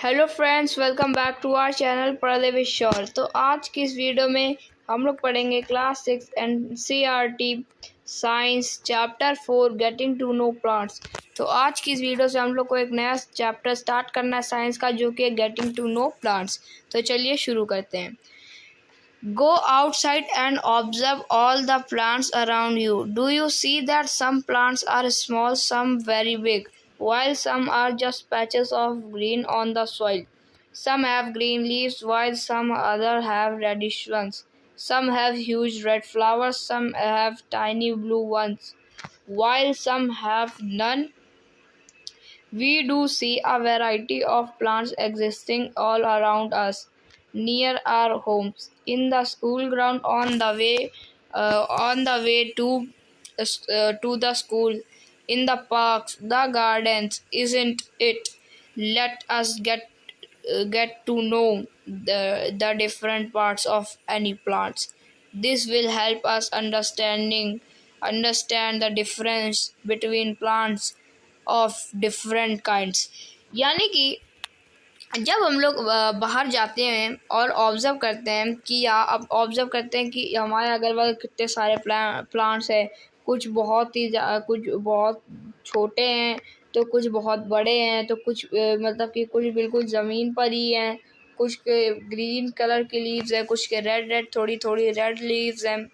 Hello friends, welcome back to our channel Padhe with sure. तो आज की इस वीडियो में हम लोग पढ़ेंगे class 6 NCERT science chapter 4 getting to know plants. तो आज की इस वीडियो से हम लोग को एक नया चैप्टर स्टार्ट करना है साइंस का, जो कि गेटिंग टू नो प्लांट्स। तो चलिए शुरू करते हैं। Go outside and observe all the plants around you. Do you see that some plants are small, some very big, while some are just patches of green on the soil? Some have green leaves, while some other have reddish ones. Some have huge red flowers, some have tiny blue ones, while some have none. We do see a variety of plants existing all around us, near our homes, in the school ground, on the way to the school, in the parks, the gardens, isn't it? Let us get to know the different parts of any plants. This will help us understand the difference between plants of different kinds. यानी कि जब हम लोग बाहर जाते हैं और observe करते हैं कि अब ऑब्ज़र्व करते हैं कि हमारे अगल बगल कितने सारे प्लांट्स हैं। कुछ बहुत छोटे हैं, तो कुछ बहुत बड़े हैं, तो कुछ मतलब कि कुछ बिल्कुल ज़मीन पर ही हैं। कुछ के ग्रीन कलर की लीव्स हैं, कुछ के रेड थोड़ी थोड़ी रेड लीव्स हैं।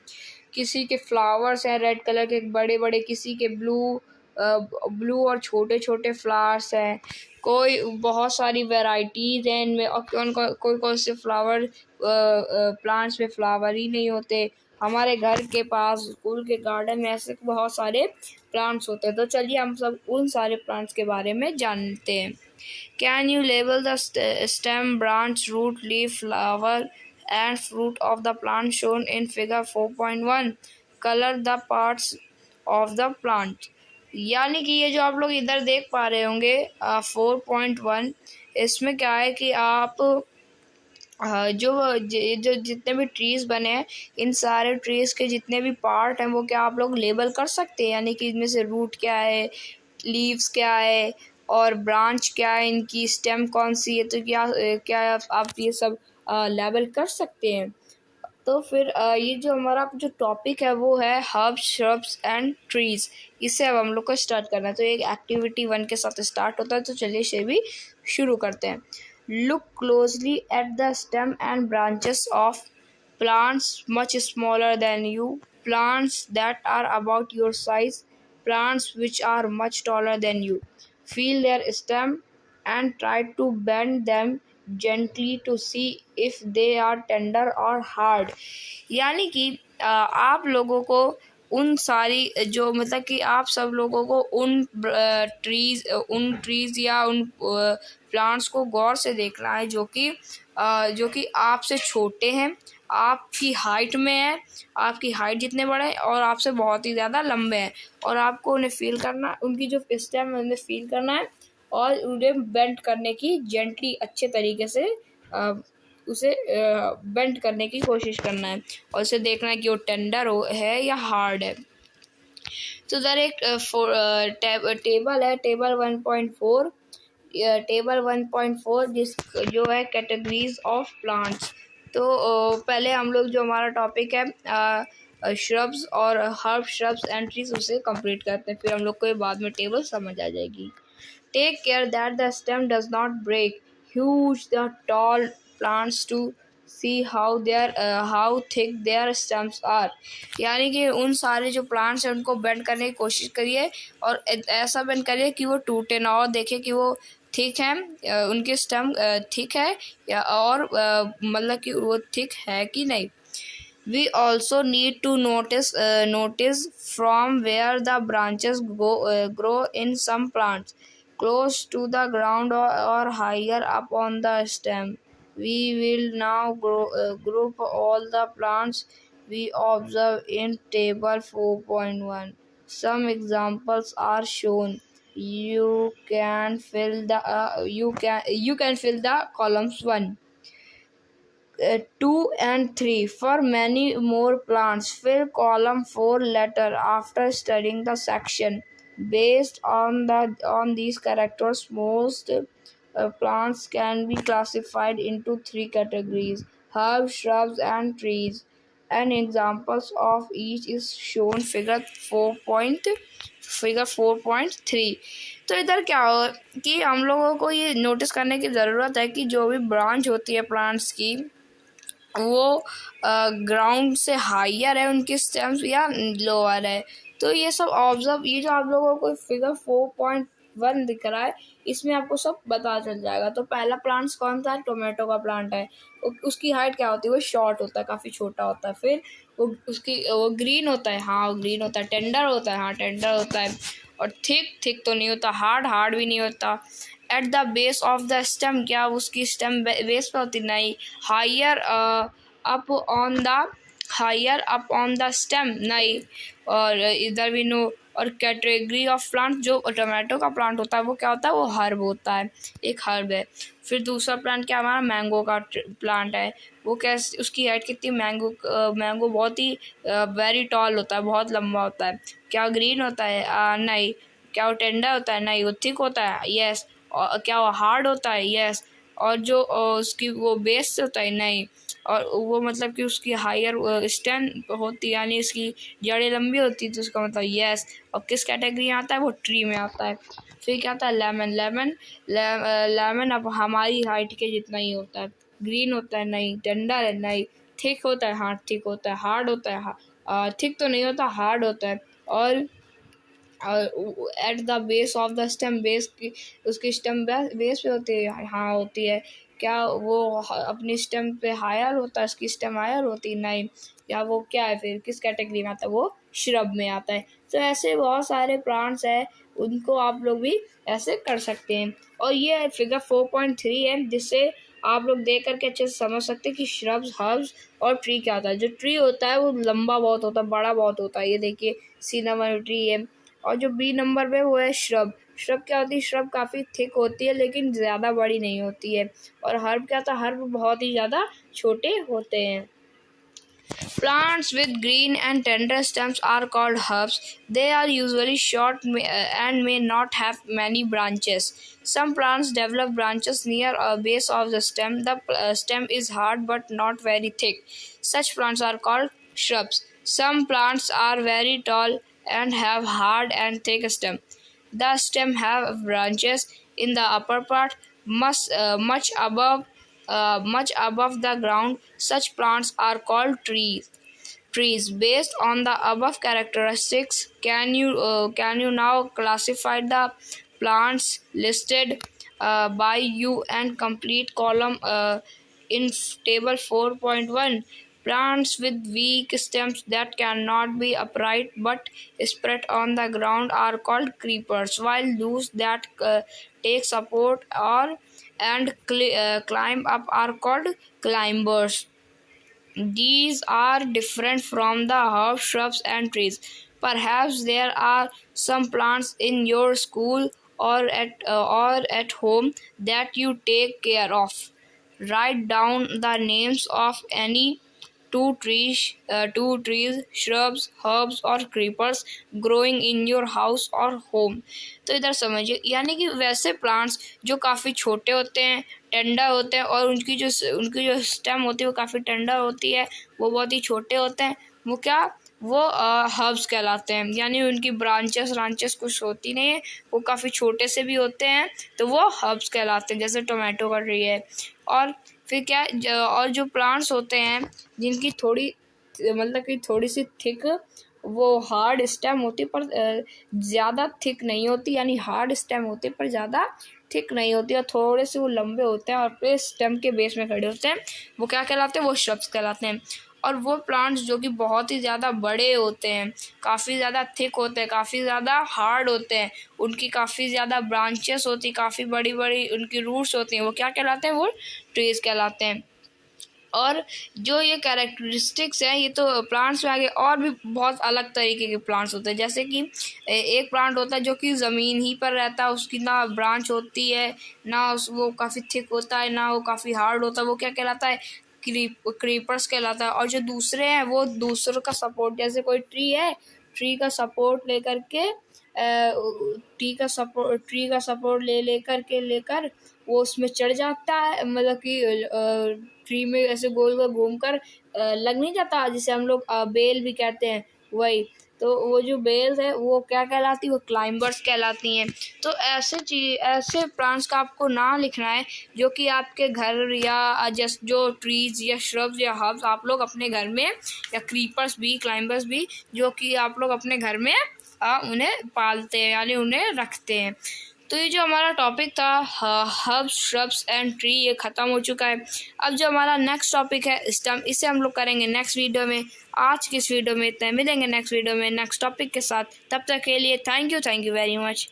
किसी के फ्लावर्स हैं रेड कलर के बड़े बड़े, किसी के ब्लू और छोटे छोटे फ्लावर्स हैं। कोई बहुत सारी वैरायटीज़ हैं इनमें, और कोई से फ्लावर प्लांट्स में फ्लावर ही नहीं होते। हमारे घर के पास स्कूल के गार्डन में ऐसे बहुत सारे प्लांट्स होते हैं। तो चलिए हम सब उन सारे प्लांट्स के बारे में जानते हैं। Can you label the stem, branch, root, leaf, flower and fruit of the plant shown in figure 4.1? Colour the parts of the plant. यानी कि ये जो आप लोग इधर देख पा रहे होंगे 4.1, इसमें क्या है कि आप जो जितने भी ट्रीज़ बने हैं, इन सारे ट्रीज़ के जितने भी पार्ट हैं वो क्या आप लोग लेबल कर सकते हैं। यानी कि इनमें से रूट क्या है, लीव्स क्या है, और ब्रांच क्या है, इनकी स्टेम कौन सी है। तो क्या आप ये सब लेबल कर सकते हैं। तो फिर ये जो हमारा जो टॉपिक है वो है हर्ब्स, श्रब्स एंड ट्रीज़। इससे अब हम लोग को स्टार्ट करना है। तो एक एक्टिविटी 1 के साथ स्टार्ट होता है। तो चलिए इसे भी शुरू करते हैं। Look closely at the stem and branches of plants much smaller than you, plants that are about your size, plants which are much taller than you. Feel their stem and try to bend them gently to see if they are tender or hard. यानी कि आप लोगों को उन सारी जो मतलब कि आप सब लोगों को उन ट्रीज़ या उन प्लांट्स को गौर से देखना है जो कि आपसे छोटे हैं, आपकी हाइट में है, आपकी हाइट जितने बड़े हैं और आपसे बहुत ही ज़्यादा लंबे हैं। और आपको उन्हें फील करना, उनकी जो स्टेम है उन्हें फील करना है और उन्हें बेंड करने की जेंटली अच्छे तरीके से उसे बेंड करने की कोशिश करना है, और उसे देखना है कि वो टेंडर है या हार्ड है। तो इधर एक टेबल है, टेबल 1.4, टेबल 1.4 जो है कैटेगरीज ऑफ प्लांट्स। तो पहले हम लोग जो हमारा टॉपिक है श्रब्स और हर्ब, श्रब्स एंड ट्रीज, उसे कंप्लीट करते हैं। फिर हम लोग को बाद में टेबल समझ आ जाएगी। Take care that the stem does not break, hug the tall plants to see how thick their stems are. यानी कि उन सारे जो प्लांट्स हैं उनको बेंड करने की कोशिश करिए, और ऐसा बेंड करिए कि वो टूटे ना, और देखिए कि वो थिक है, उनकी स्टेम थिक है या और मतलब कि वो थिक है कि नहीं। We also need to notice from where the branches grow in some plants, close to the ground or higher up on the stem. We will now group all the plants we observe in table 4.1. Some examples are shown. You can fill the columns 1, 2 and 3. For many more plants, fill column 4 later after studying the section. Based on these characters, most plants can be classified into three categories: herbs, shrubs, and trees. And examples of each is shown figure 4.3। तो इधर क्या हो कि हम लोगों को ये notice करने की ज़रूरत है कि जो भी ब्रांच होती है प्लांट्स की, वो ग्राउंड से हाइयर है उनकी स्टेम्स या लोअर है। तो ये सब ऑब्जर्व, ये जो आप लोगों को फिगर 4.1 दिख रहा है, इसमें आपको सब पता चल जाएगा। तो पहला प्लांट्स कौन सा है? टोमेटो का प्लांट है। उसकी हाइट क्या होती है? वो शॉर्ट होता है, काफ़ी छोटा होता है। फिर वो ग्रीन होता है, हाँ वो ग्रीन होता है। टेंडर होता है, हाँ टेंडर होता है। और थिक तो नहीं होता, हार्ड भी नहीं होता। At the base of the stem, क्या उसकी स्टेम बेस पे होती? नहीं। Higher up on the stem, नहीं। और इधर भी नो। और कैटेगरी ऑफ प्लांट, जो टोमेटो का प्लांट होता है वो क्या होता है? वो हर्ब होता है, एक हर्ब है। फिर दूसरा प्लांट क्या हमारा? मैंगो का प्लांट है। वो कैसे, उसकी हाइट कितनी? मैंगो बहुत ही वेरी टॉल होता है, बहुत लंबा होता है। क्या ग्रीन होता है? नहीं। क्या वो टेंडर होता है? नहीं। वो थिक होता है? यस। और क्या वो हार्ड होता है? यस। और जो उसकी वो बेस होता है? नहीं। और वो मतलब कि उसकी हायर स्टेम होती है, यानी इसकी जड़ें लंबी होती है, तो उसका मतलब यस। और किस कैटेगरी में आता है? वो ट्री में आता है। फिर क्या आता है? लेमन अब हमारी हाइट के जितना ही होता है। ग्रीन होता है? नहीं। टेंडर है? नहीं। थिक होता है? हाँ थिक होता है। हार्ड होता है? थिक तो नहीं होता, हार्ड होता है। और eight the base of the stem, base की, उसकी स्टेम बेस पे होती है? हाँ होती है। क्या वो अपनी स्टेम पे हायर होता है? उसकी स्टेम हायर होती? नहीं। या वो क्या है फिर? किस कैटेगरी में आता है? वो श्रब में आता है। तो ऐसे बहुत सारे प्लांट्स हैं, उनको आप लोग भी ऐसे कर सकते हैं। और ये फिगर 4.3 है, जिससे आप लोग देख करके अच्छे से समझ सकते हैं कि श्रब्स, हर्ब्स और ट्री क्या होता है। जो ट्री होता है वो लंबा बहुत होता है, बड़ा बहुत होता है। ये देखिए सी नंबर ट्री है। और जो बी नंबर पे वो है श्रब। श्रब क्या होती है? श्रब काफ़ी थिक होती है लेकिन ज़्यादा बड़ी नहीं होती है। और हर्ब क्या होता है? हर्ब बहुत ही ज़्यादा छोटे होते हैं। Plants with green and tender stems are called herbs. They are usually short and may not have many branches. Some plants develop branches near a base of the stem. The stem is hard but not very thick. Such plants are called shrubs. Some plants are very tall and have hard and thick stem. The stem have branches in the upper part, much above the ground. Such plants are called trees. Based on the above characteristics, can you now classify the plants listed by you and complete column in table 4.1? Plants with weak stems that cannot be upright but spread on the ground are called creepers, while those that take support and climb up are called climbers. These are different from the herbs, shrubs, and trees. Perhaps there are some plants in your school or at home that you take care of. Write down the names of any two trees, shrubs, herbs और creepers growing in your house or home. तो इधर समझिए, यानी कि वैसे plants जो काफ़ी छोटे होते हैं, टेंडर होते हैं, और उनकी जो स्टेम होती है वो काफ़ी टेंडर होती है, वो बहुत ही छोटे होते हैं, वो क्या, वो हर्ब्स कहलाते हैं। यानी उनकी ब्रांचेस कुछ होती नहीं है, वो काफ़ी छोटे से भी होते हैं, तो वो हर्ब्स कहलाते हैं, जैसे टोमेटो का ट्री है। और फिर क्या, और जो प्लांट्स होते हैं जिनकी थोड़ी मतलब कि थोड़ी सी थिक, वो हार्ड स्टेम होती पर ज़्यादा थिक नहीं होती, यानी हार्ड स्टेम होती पर ज़्यादा थिक नहीं होती, और थोड़े से वो लंबे होते हैं और फिर स्टेम के बेस में खड़े होते हैं, वो क्या कहलाते हैं? वो श्रब्स कहलाते हैं। और वो प्लांट्स जो कि बहुत ही ज़्यादा बड़े होते हैं, काफ़ी ज़्यादा थिक होते हैं, काफ़ी ज़्यादा हार्ड होते हैं, उनकी काफ़ी ज़्यादा ब्रांचेस होती, काफ़ी बड़ी बड़ी उनकी रूट्स होती हैं, वो क्या कहलाते हैं? वो ट्रीज कहलाते हैं। और जो ये कैरेक्टरिस्टिक्स हैं, ये तो प्लांट्स में आगे और भी बहुत अलग तरीके के प्लांट्स होते हैं। जैसे कि एक प्लांट होता है जो कि ज़मीन ही पर रहता है, उसकी ना ब्रांच होती है, ना वो काफ़ी थिक होता है, ना वो काफ़ी हार्ड होता है, वो क्या कहलाता है? क्रीपर्स कहलाता है। और जो दूसरे हैं वो दूसरों का सपोर्ट, जैसे कोई ट्री है, ट्री का सपोर्ट लेकर के ट्री का सपोर्ट लेकर वो उसमें चढ़ जाता है, मतलब कि ट्री में ऐसे गोल गोल घूम कर लग नहीं जाता, जिसे हम लोग बेल भी कहते हैं, वही। तो वो जो बेल्स है वो क्या कहलाती है, वो क्लाइंबर्स कहलाती हैं। तो ऐसे प्लांट्स का आपको नाम लिखना है जो कि आपके घर या जस्ट जो ट्रीज या श्रब्स या हर्ब्स आप लोग अपने घर में, या क्रीपर्स भी, क्लाइंबर्स भी, जो कि आप लोग अपने घर में उन्हें पालते हैं, यानी उन्हें रखते हैं। तो ये जो हमारा टॉपिक था हर्ब्स, श्रब्स एंड ट्री, ये ख़त्म हो चुका है। अब जो हमारा नेक्स्ट टॉपिक है स्टम, इसे हम लोग करेंगे नेक्स्ट वीडियो में। आज की इस वीडियो में इतना, मिलेंगे नेक्स्ट वीडियो में नेक्स्ट टॉपिक के साथ। तब तक के लिए thank you very much.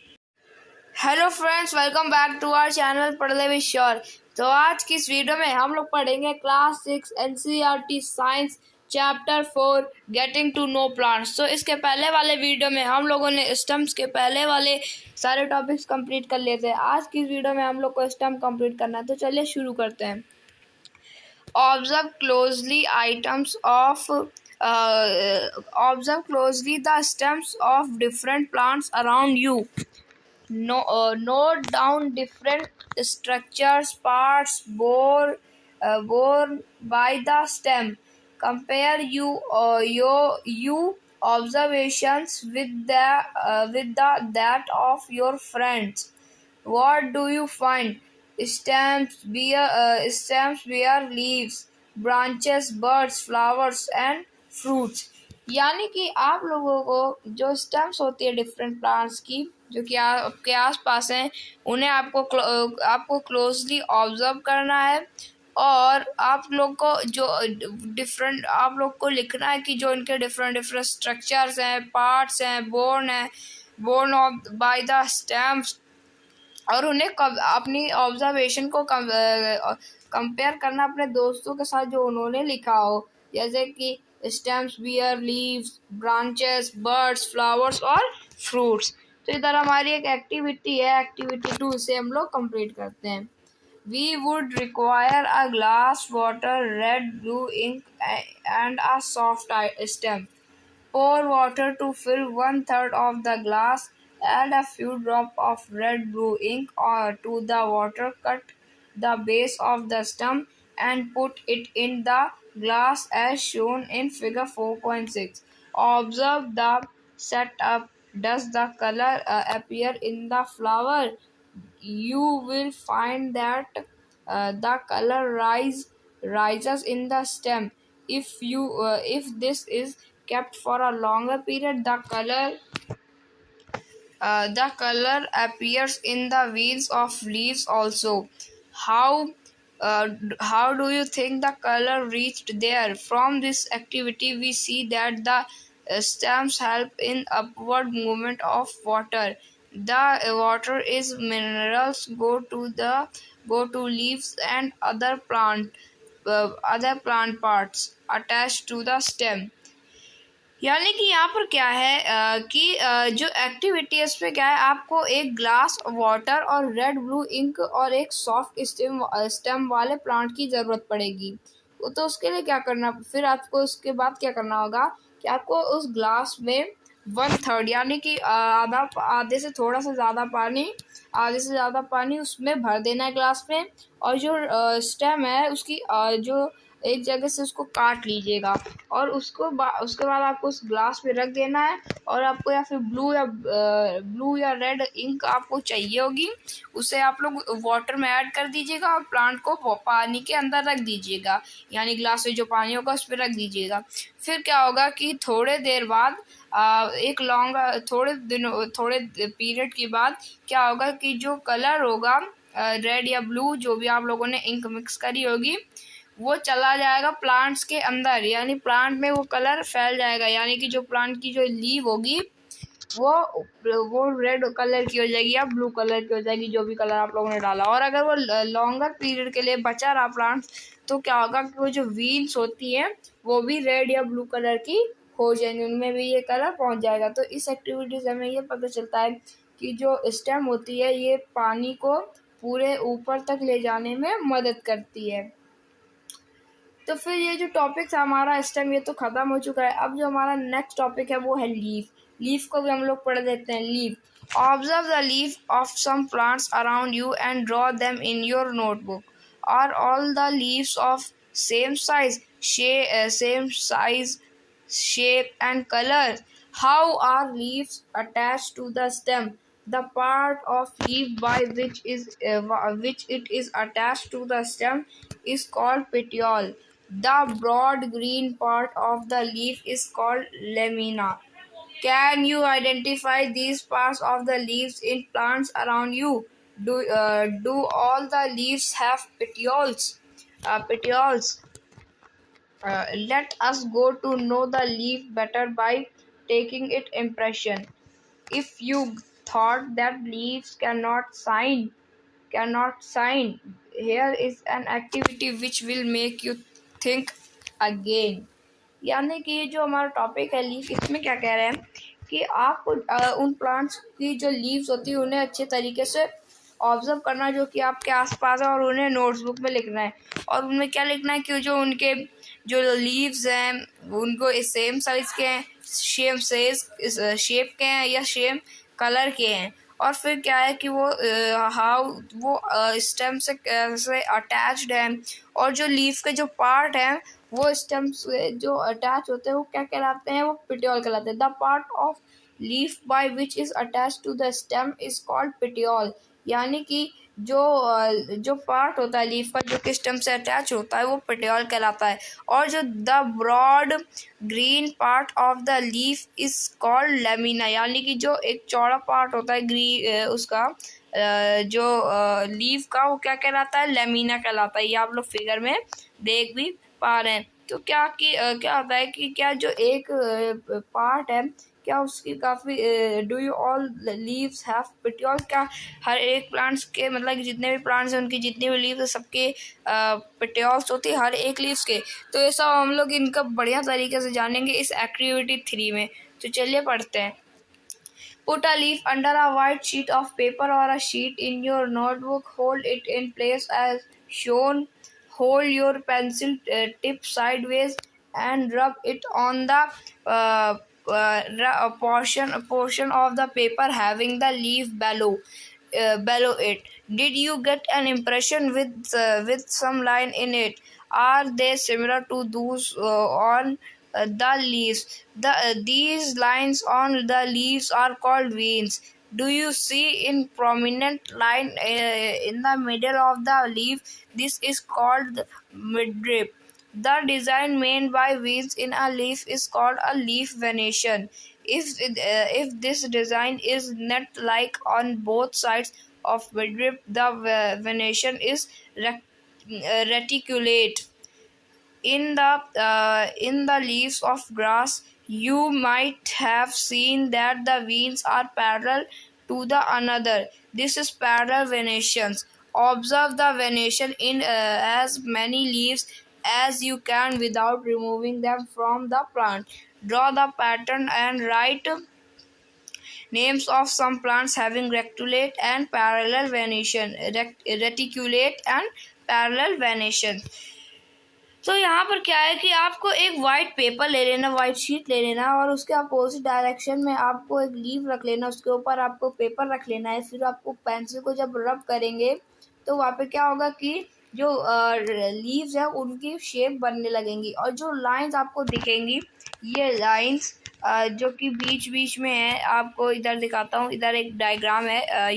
Hello friends, welcome back to our channel Padhle with sure. तो आज की इस वीडियो में हम लोग पढ़ेंगे class 6 NCERT science chapter 4 getting to know plants. तो इसके पहले वाले वीडियो में हम लोगों ने स्टम्स के पहले वाले सारे टॉपिक्स कंप्लीट कर लिए थे। आज की इस वीडियो में हम लोग को स्टम्प कंप्लीट करना है, तो चलिए शुरू करते हैं। Observe closely the stems of different plants around you. Note down different structures, parts borne by the stem. Compare your observations with that of your friends. What do you find? Stems bear leaves, branches, birds, flowers and fruits. यानी कि आप लोगों को जो stems होती है different plants की, जो कि आपके आसपास हैं, उन्हें आपको क्लोजली ऑब्जर्व करना है। और आप लोग को आप लोग को लिखना है कि जो इनके डिफरेंट स्ट्रक्चर्स हैं, पार्ट्स हैं, borne of by the stems, और उन्हें अपनी ऑब्जर्वेशन को कंपेयर करना अपने दोस्तों के साथ जो उन्होंने लिखा हो, जैसे कि stems bear leaves, branches, birds, flowers और फ्रूट्स। तो इधर हमारी एक एक्टिविटी है, एक्टिविटी 2, इसे हम लोग कंप्लीट करते हैं। We would require a glass, water, red, blue ink and a soft stem. Pour water to fill 1/3 of the glass. Add a few drops of red-blue ink to the water. Cut the base of the stem and put it in the glass as shown in figure 4.6. Observe the setup. Does the color appear in the flower? You will find that the color rises in the stem. If this is kept for a longer period, the color appears in the veins of leaves also. How how do you think the color reached there? From this activity, we see that the stems help in upward movement of water. The water is minerals go to leaves and other plant parts attached to the stem. यानी कि यहाँ पर क्या है कि जो activity है इसमें क्या है, आपको एक ग्लास वाटर और रेड ब्लू इंक और एक सॉफ्ट स्टेम वाले प्लांट की ज़रूरत पड़ेगी। तो उसके लिए क्या करना, फिर आपको उसके बाद क्या करना होगा कि आपको उस ग्लास में 1/3 यानी कि आधे से थोड़ा सा ज़्यादा पानी उसमें भर देना है ग्लास में। और जो स्टेम है उसकी जो एक जगह से उसको काट लीजिएगा, और उसके बाद आपको उस ग्लास में रख देना है। और आपको या फिर ब्लू या रेड इंक आपको चाहिए होगी, उसे आप लोग वाटर में ऐड कर दीजिएगा और प्लांट को पानी के अंदर रख दीजिएगा, यानी ग्लास में जो पानी होगा उस पर रख दीजिएगा। फिर क्या होगा कि थोड़े देर बाद थोड़े पीरियड के बाद क्या होगा कि जो कलर होगा रेड या ब्लू, जो भी आप लोगों ने इंक मिक्स करी होगी, वो चला जाएगा प्लांट्स के अंदर, यानी प्लांट में वो कलर फैल जाएगा। यानी कि जो प्लांट की जो लीव होगी वो रेड कलर की हो जाएगी या ब्लू कलर की हो जाएगी, जो भी कलर आप लोगों ने डाला। और अगर वो लॉन्गर पीरियड के लिए बचा रहा प्लांट, तो क्या होगा कि वो जो व्हील्स होती हैं वो भी रेड या ब्लू कलर की हो जाएंगी, उनमें भी ये कलर पहुंच जाएगा। तो इस एक्टिविटी से हमें ये पता चलता है कि जो स्टेम होती है ये पानी को पूरे ऊपर तक ले जाने में मदद करती है। तो फिर ये जो टॉपिक था हमारा स्टेम, ये तो ख़त्म हो चुका है। अब जो हमारा नेक्स्ट टॉपिक है वो है लीफ। लीफ को भी हम लोग पढ़ देते हैं। Leaf, observe the leaf of some plants around you and draw them in your notebook. Are all the leaves of same size, shape and color? How are leaves attached to the stem? The part of leaf by which it is attached to the stem is called petiole. The broad green part of the leaf is called lamina. Can you identify these parts of the leaves in plants around you? Do all the leaves have petioles? Petioles. Let us go to know the leaf better by taking its impression. If you thought that leaves cannot sign, here is an activity which will make you think again. यानी कि जो हमारा topic है leaf, इसमें क्या कह रहे हैं कि आप उन प्लांट्स की जो लीव्स होती है उन्हें अच्छे तरीके से ऑब्जर्व करना जो कि आपके आसपास है, और उन्हें नोट्सबुक में लिखना है। और उनमें क्या लिखना है कि जो उनके जो लीव्स हैं उनको सेम साइज के हैं, शेप के हैं या सेम कलर के हैं। और फिर क्या है कि वो स्टेम से कैसे अटैच्ड है, और जो लीफ के जो पार्ट हैं वो स्टेम से जो अटैच होते हैं वो क्या कहलाते हैं, वो पेटियोल कहलाते हैं। The part of leaf by which is attach to the stem is called petiole. यानी कि जो पार्ट होता है लीफ का जो कि स्टेम से अटैच होता है वो पेटियोल कहलाता है। और जो the broad green part of the leaf is called lamina. यानी कि जो एक चौड़ा पार्ट होता है उसका जो लीफ का, वो क्या कहलाता है, लेमिना कहलाता है। ये आप लोग फिगर में देख भी पा रहे हैं। तो क्या होता है कि क्या जो एक पार्ट है, क्या उसकी काफ़ी do you all leaves have petiole? क्या हर एक प्लांट्स के, मतलब कि जितने भी प्लांट्स हैं उनकी जितनी भी लीव्स है सबके पेटियोल्स होती है हर एक लीव्स के। तो ये सब हम लोग इनका बढ़िया तरीके से जानेंगे इस एक्टिविटी 3 में। तो चलिए पढ़ते हैं। Put a leaf under a white sheet of paper or a sheet in your notebook. Hold it in place as shown. Hold your pencil tip sideways and rub it on the portion of the paper having the leaf below it. Did you get an impression with some line in it? Are they similar to those on the leaves? These lines on the leaves are called veins. Do you see in prominent line in the middle of the leaf? This is called midrib. The design made by veins in a leaf is called a leaf venation. If this design is net-like on both sides of midrib, the venation is reticulate. In the leaves of grass, you might have seen that the veins are parallel to the another. This is parallel venations. Observe the venation in as many leaves as you can without removing them from the plant. Draw the pattern and write names of some plants having reticulate and parallel venation. Reticulate and parallel venation. तो यहाँ पर क्या है कि आपको एक white paper ले लेना, वाइट शीट ले लेना, और उसके अपोजिट डायरेक्शन में आपको एक लीफ रख लेना, उसके ऊपर आपको पेपर रख लेना है। फिर आपको पेंसिल को जब रब करेंगे तो वहाँ पे क्या होगा कि जो लीव्स है उनकी शेप बनने लगेंगी, और जो लाइंस आपको दिखेंगी, ये लाइंस जो कि बीच बीच में है, आपको इधर दिखाता हूँ, इधर एक डायग्राम है,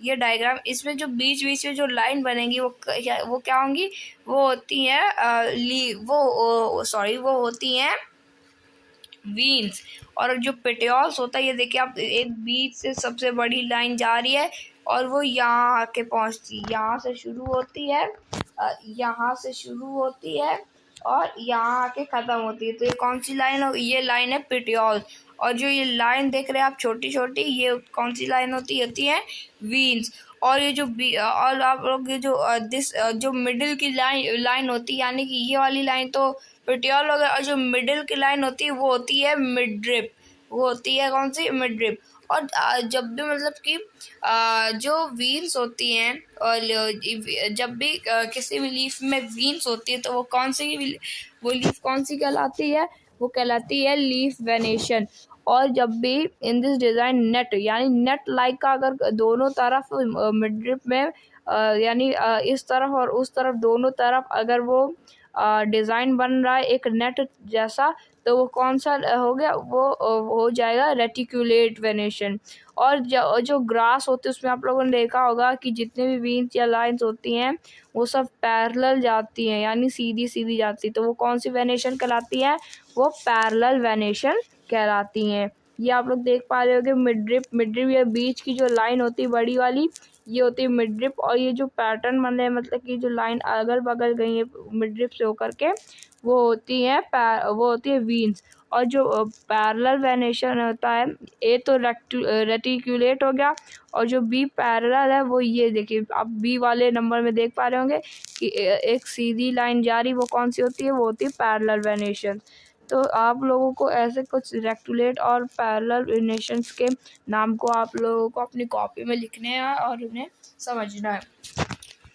ये डायग्राम, इसमें जो बीच बीच में जो लाइन बनेंगी वो क्या होंगी, वो होती हैं वो होती हैं वीन्स। और जो पेटियोल्स होता है, ये देखिए आप, एक बीच से सबसे बड़ी लाइन जा रही है और वो यहाँ आके पहुँचती, यहाँ से शुरू होती है, और यहाँ आके ख़त्म होती है। तो ये कौन सी लाइन हो, ये लाइन है पेटियोल। और जो ये लाइन देख रहे हैं आप छोटी छोटी, ये कौन सी लाइन होती है वीन्स। और ये जो और आप लोग ये जो मिडिल की लाइन होती है, यानी कि ये वाली लाइन तो पेटियोल हो गया, और जो मिडिल की लाइन होती है वो होती है मिडरिप। वो होती है कौन सी, मिडरिप। और जब भी मतलब कि जो वीन्स होती हैं, और जब भी किसी भी लीफ में वीन्स होती है तो वो लीफ कौन सी कहलाती है, वो कहलाती है लीफ वेनेशन। और जब भी इन दिस डिज़ाइन नेट यानी नेट लाइक का अगर दोनों तरफ मिड ड्रिप में यानी इस तरफ और उस तरफ दोनों तरफ अगर वो डिज़ाइन बन रहा है एक नेट जैसा, तो वो कौन सा हो गया, वो हो जाएगा रेटिकुलेट वेनेशन। और जो ग्रास होते हैं उसमें आप लोगों ने देखा होगा कि जितने भी वीन्स या लाइंस होती हैं वो सब पैरेलल जाती हैं यानी सीधी सीधी जाती, तो वो कौन सी वेनेशन कहलाती है, वो पैरेलल वेनेशन कहलाती हैं। ये आप लोग देख पा रहे होगे मिड ड्रिप या बीच की जो लाइन होती है बड़ी वाली, ये होती है मिड ड्रिप। और ये जो पैटर्न बने हैं मतलब कि जो लाइन अगल बगल गई है मिड ड्रिप से होकर के, वो होती है वीन्स। और जो पैरेलल वेनेशन होता है, ए तो रेटिकुलेट हो गया, और जो बी पैरेलल है वो ये देखिए आप बी वाले नंबर में देख पा रहे होंगे कि एक सीधी लाइन जा रही, वो कौन सी होती है, वो होती है पैरेलल वेनेशन। तो आप लोगों को ऐसे कुछ रेक्टुलेट और पैरेलल वेनेशंस के नाम को आप लोगों को अपनी कॉपी में लिखने हैं और उन्हें समझना है।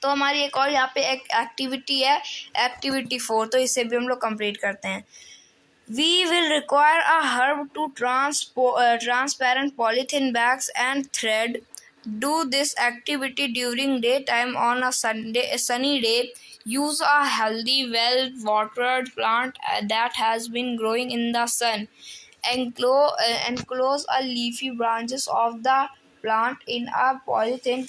तो हमारी एक और यहाँ पे एक एक्टिविटी है, एक्टिविटी 4, तो इसे भी हम लोग कंप्लीट करते हैं। We will require a herb to transparent polythene bags and thread. Do this activity during daytime on a sunny day. Use a healthy, well-watered plant that has been growing in the sun. Enclose a leafy branches of the plant in a polythene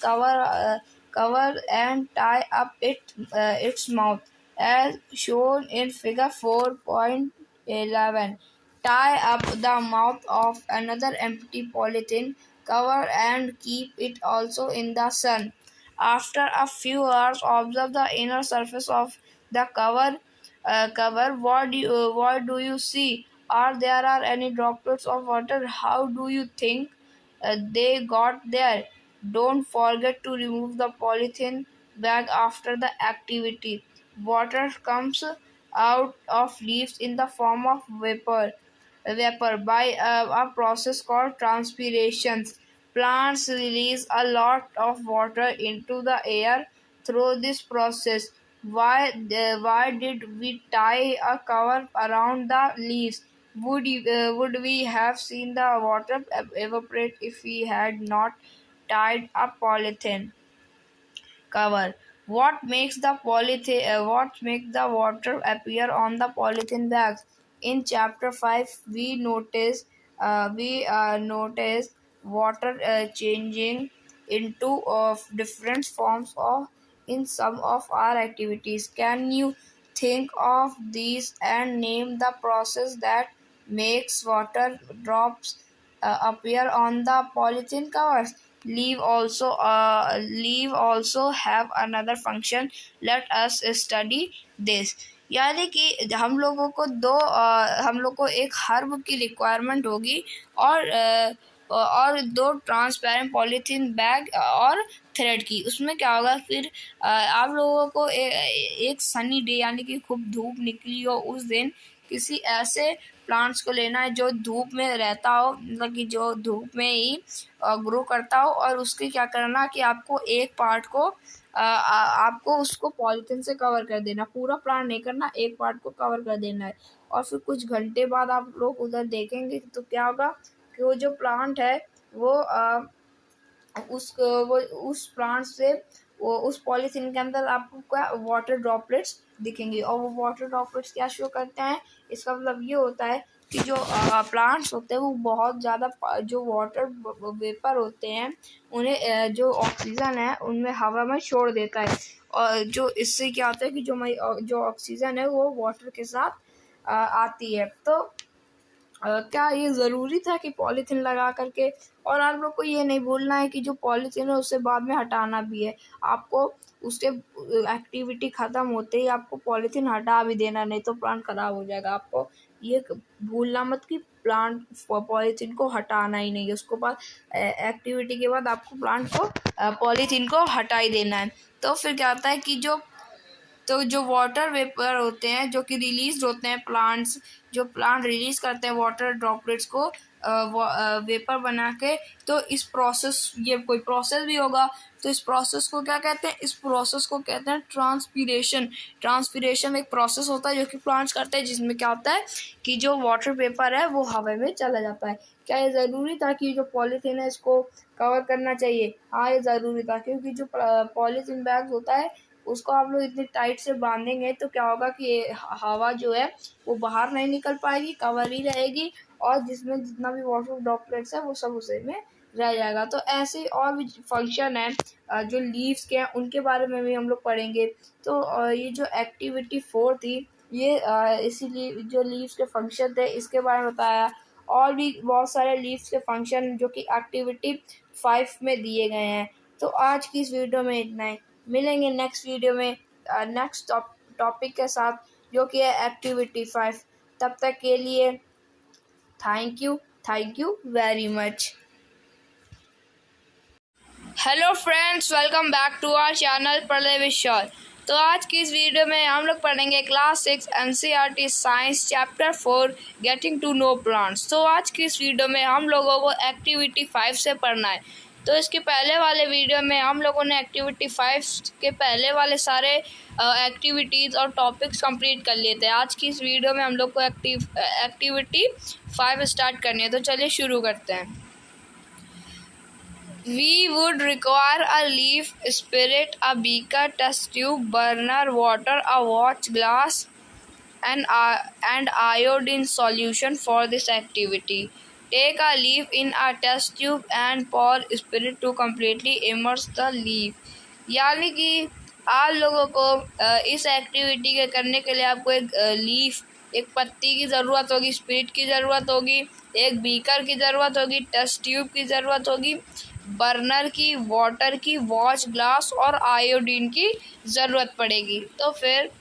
cover and tie up its mouth as shown in figure 4.11. Tie up the mouth of another empty polythene cover and keep it also in the sun. After a few hours, observe the inner surface of the cover. What do you see? There are any droplets of water? How do you think they got there? Don't forget to remove the polythene bag after the activity. Water comes out of leaves in the form of vapor by a process called transpiration. Plants release a lot of water into the air through this process. Why did we tie a cover around the leaves? Would we have seen the water evaporate if we had not tied a polythene cover? What makes the water appear on the polythene bags? In chapter 5, we notice water changing into different forms of in some of our activities. Can you think of these and name the process that makes water drops appear on the polythene covers? Leave also have another function. Let us study this. यानी कि हम लोग को एक herb की requirement होगी और 2 transparent polythene bag और थ्रेड की। उसमें क्या होगा फिर आप लोगों को एक सनी डे यानी कि खूब धूप निकली हो उस दिन किसी ऐसे प्लांट्स को लेना है जो धूप में रहता हो, मतलब कि जो धूप में ही ग्रो करता हो, और उसके क्या करना कि आपको एक पार्ट को आपको उसको पॉलीथीन से कवर कर देना, पूरा प्लांट नहीं करना, एक पार्ट को कवर कर देना है। और फिर कुछ घंटे बाद आप लोग उधर देखेंगे तो क्या होगा कि वो जो प्लांट है वो उस प्लांट से वो उस पॉलीथीन के अंदर आपको क्या वाटर ड्रॉपलेट्स दिखेंगे। और वो वाटर ड्रॉपलेट्स क्या शो करते हैं, इसका मतलब ये होता है कि जो प्लांट्स होते हैं वो बहुत ज़्यादा जो वाटर वेपर होते हैं उन्हें जो ऑक्सीजन है उनमें हवा में छोड़ देता है, और जो इससे क्या होता है कि जो ऑक्सीजन है वो वाटर के साथ आती है। तो क्या ये ज़रूरी था कि पॉलीथीन लगा करके, और आप लोग को ये नहीं भूलना है कि जो पॉलीथीन है उसे बाद में हटाना भी है। आपको उसके एक्टिविटी ख़त्म होते ही आपको पॉलीथीन हटा भी देना, नहीं तो प्लांट ख़राब हो जाएगा। आपको ये भूलना मत कि प्लांट पॉलीथीन को हटाना ही नहीं है, उसको बाद एक्टिविटी के बाद आपको प्लांट को पॉलीथीन को हटा ही देना है। तो फिर क्या होता है कि जो तो जो वाटर वेपर होते हैं जो कि रिलीज होते हैं प्लांट्स, जो प्लांट रिलीज करते हैं वाटर ड्रॉपलेट्स को वेपर बना के, तो इस प्रोसेस, ये कोई प्रोसेस भी होगा, तो इस प्रोसेस को क्या कहते हैं? इस प्रोसेस को कहते हैं ट्रांसपीरेशन। ट्रांसपीरेशन एक प्रोसेस होता है जो कि प्लांट्स करते हैं, जिसमें क्या होता है कि जो वाटर वेपर है वो हवा में चला जाता है। क्या ये ज़रूरी था कि जो पॉलीथीन है इसको कवर करना चाहिए? हाँ, ये ज़रूरी था, क्योंकि जो पॉलीथीन बैग होता है उसको आप लोग इतनी टाइट से बांधेंगे तो क्या होगा कि हवा जो है वो बाहर नहीं निकल पाएगी, कवर ही रहेगी, और जिसमें जितना भी वाटर ड्रॉपलेट्स है वो सब उसी में रह जाएगा। तो ऐसे और भी फंक्शन है जो लीव्स के हैं, उनके बारे में भी हम लोग पढ़ेंगे। तो ये जो एक्टिविटी 4 थी, ये इसीलिए जो लीव्स के फंक्शन थे इसके बारे में बताया, और भी बहुत सारे लीव्स के फंक्शन जो कि एक्टिविटी 5 में दिए गए हैं। तो आज की इस वीडियो में इतना ही। मिलेंगे नेक्स्ट वीडियो में नेक्स्ट टॉपिक के साथ, जो कि है एक्टिविटी 5। तब तक के लिए thank you very much. Hello friends, welcome back to our channel Pralay Vishwas. तो आज की इस वीडियो में हम लोग पढ़ेंगे class 6 NCERT science chapter 4 getting to know plants. तो आज की इस वीडियो में हम लोगों को एक्टिविटी 5 से पढ़ना है। तो इसके पहले वाले वीडियो में हम लोगों ने एक्टिविटी 5 के पहले वाले सारे एक्टिविटीज़ और टॉपिक्स कंप्लीट कर लिए थे। आज की इस वीडियो में हम लोग को एक्टिविटी 5 स्टार्ट करनी है। तो चलिए शुरू करते हैं। We would require a leaf, spirit, a beaker, test tube, burner, water, a watch glass, and iodine solution for this activity. Take a leaf in a test tube and pour spirit to completely immerse the leaf. यानी कि आप लोगों को इस activity के करने के लिए आपको एक लीफ, एक पत्ती की ज़रूरत होगी, स्पिरिट की ज़रूरत होगी, एक बीकर की ज़रूरत होगी, टेस्ट ट्यूब की ज़रूरत होगी, बर्नर की, वाटर की, वॉच ग्लास और आयोडीन की ज़रूरत पड़ेगी। तो फिर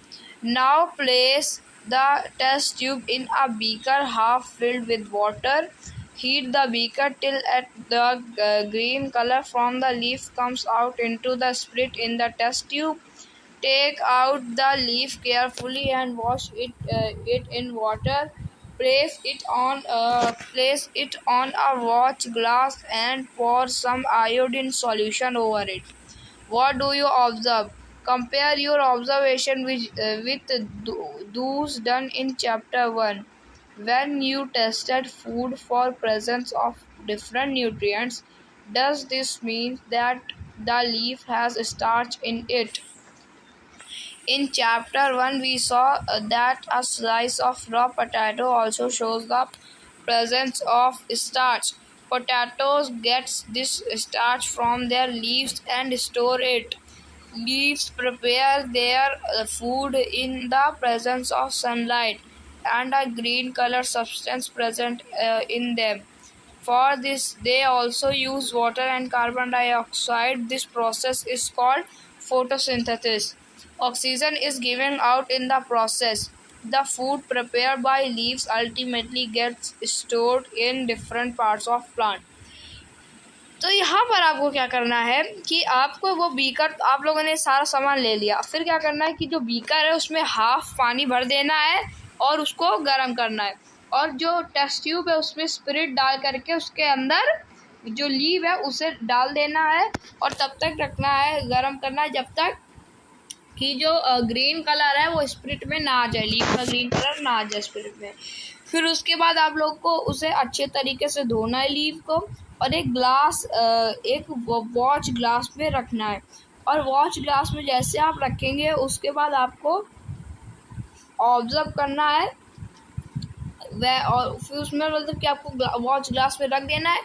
now place the test tube in a beaker half filled with water. Heat the beaker till the green color from the leaf comes out into the spirit in the test tube. Take out the leaf carefully and wash it in water. Place it on a watch glass and pour some iodine solution over it. What do you observe? Compare your observation with those done in chapter 1. When you tested food for presence of different nutrients, does this mean that the leaf has starch in it? In chapter 1, we saw that a slice of raw potato also shows the presence of starch. Potatoes get this starch from their leaves and store it. Leaves prepare their food in the presence of sunlight and a green color substance present in them. For this, they also use water and carbon dioxide. This process is called photosynthesis. Oxygen is given out in the process. The food prepared by leaves ultimately gets stored in different parts of plant. तो यहाँ पर आपको क्या करना है कि आपको वो बीकर, आप लोगों ने सारा सामान ले लिया, फिर क्या करना है कि जो बीकर है उसमें हाफ पानी भर देना है और उसको गर्म करना है, और जो टेस्ट ट्यूब है उसमें स्पिरिट डाल करके उसके अंदर जो लीव है उसे डाल देना है, और तब तक रखना है, गर्म करना है जब तक कि जो ग्रीन कलर है वो स्पिरिट में ना आ जाए, लीव का ग्रीन कलर ना आ जाए स्पिरिट में। फिर उसके बाद आप लोग को उसे अच्छे तरीके से धोना है लीव को, और एक वॉच ग्लास में रखना है, और वॉच ग्लास में जैसे आप रखेंगे उसके बाद आपको ऑब्जर्व करना है वह, और फिर उसमें मतलब कि आपको वॉच ग्लास में रख देना है।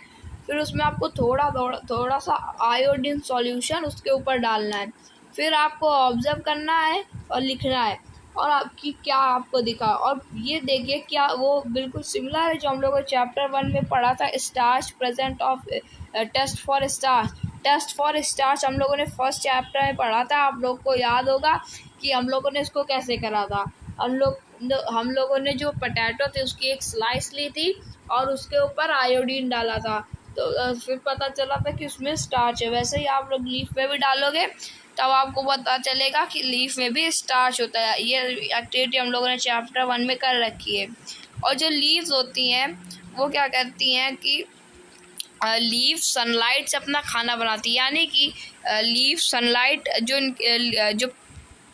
फिर उसमें आपको थोड़ा सा आयोडीन सॉल्यूशन उसके ऊपर डालना है। फिर आपको ऑब्जर्व करना है और लिखना है और आपकी क्या आपको दिखा। और ये देखिए क्या वो बिल्कुल सिमिलर है जो हम लोगों ने चैप्टर 1 में पढ़ा था, starch present of test for starch. Test for starch हम लोगों ने फर्स्ट चैप्टर में पढ़ा था। आप लोग को याद होगा कि हम लोगों ने इसको कैसे करा था। हम लोगों ने जो पोटैटो थे उसकी एक स्लाइस ली थी और उसके ऊपर आयोडीन डाला था, तो फिर पता चला था कि उसमें स्टार्च है। वैसे ही आप लोग लीफ पे भी डालोगे तब आपको पता चलेगा कि लीफ में भी स्टार्च होता है। ये एक्टिविटी हम लोगों ने चैप्टर 1 में कर रखी है। और जो लीव्स होती हैं वो क्या करती हैं कि लीफ सनलाइट से अपना खाना बनाती है, यानी कि लीफ सनलाइट जो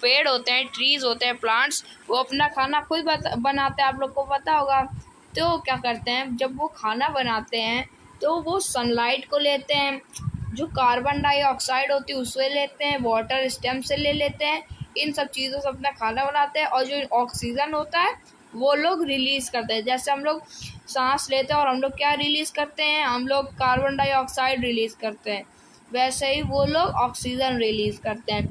पेड़ होते हैं, ट्रीज होते हैं, प्लांट्स, वो अपना खाना खुद बनाते हैं, आप लोग को पता होगा। तो क्या करते हैं, जब वो खाना बनाते हैं तो वो सनलाइट को लेते हैं, जो कार्बन डाइऑक्साइड होती है उससे लेते हैं, वाटर स्टेम से ले लेते हैं, इन सब चीज़ों से अपना खाना बनाते हैं। और जो ऑक्सीजन होता है वो लोग रिलीज़ करते हैं। जैसे हम लोग सांस लेते हैं और हम लोग क्या रिलीज़ करते हैं, हम लोग कार्बन डाइऑक्साइड रिलीज़ करते हैं, वैसे ही वो लोग ऑक्सीजन रिलीज़ करते हैं।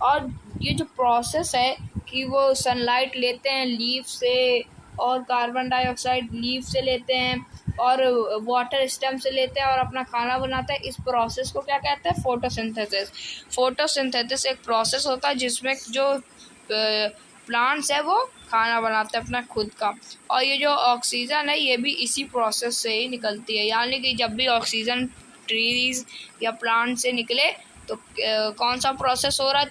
और ये जो प्रोसेस है कि वो सनलाइट लेते हैं लीफ से, और कार्बन डाइऑक्साइड लीफ से लेते हैं, और वाटर स्टेम से लेते हैं और अपना खाना बनाते हैं, इस प्रोसेस को क्या कहते हैं, फोटोसिंथेसिस। फोटोसिंथेसिस एक प्रोसेस होता है जिसमें जो प्लांट्स है वो खाना बनाते हैं अपना खुद का। और ये जो ऑक्सीजन है ये भी इसी प्रोसेस से ही निकलती है, यानी कि जब भी ऑक्सीजन ट्रीज या प्लांट से निकले तो कौन सा प्रोसेस हो रहा है,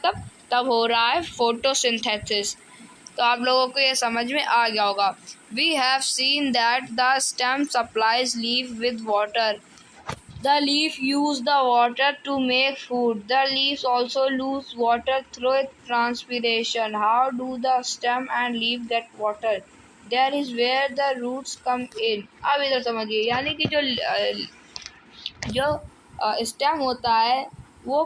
तब हो रहा है फोटोसिंथेसिस। तो आप लोगों को ये समझ में आ गया होगा। We have seen that the stem supplies leaf with water. The leaf use the water to make food. The leaves also lose water through transpiration. How do the stem and leaf get water? There is where the roots come in. अब इधर समझिए, यानी कि जो stem होता है वो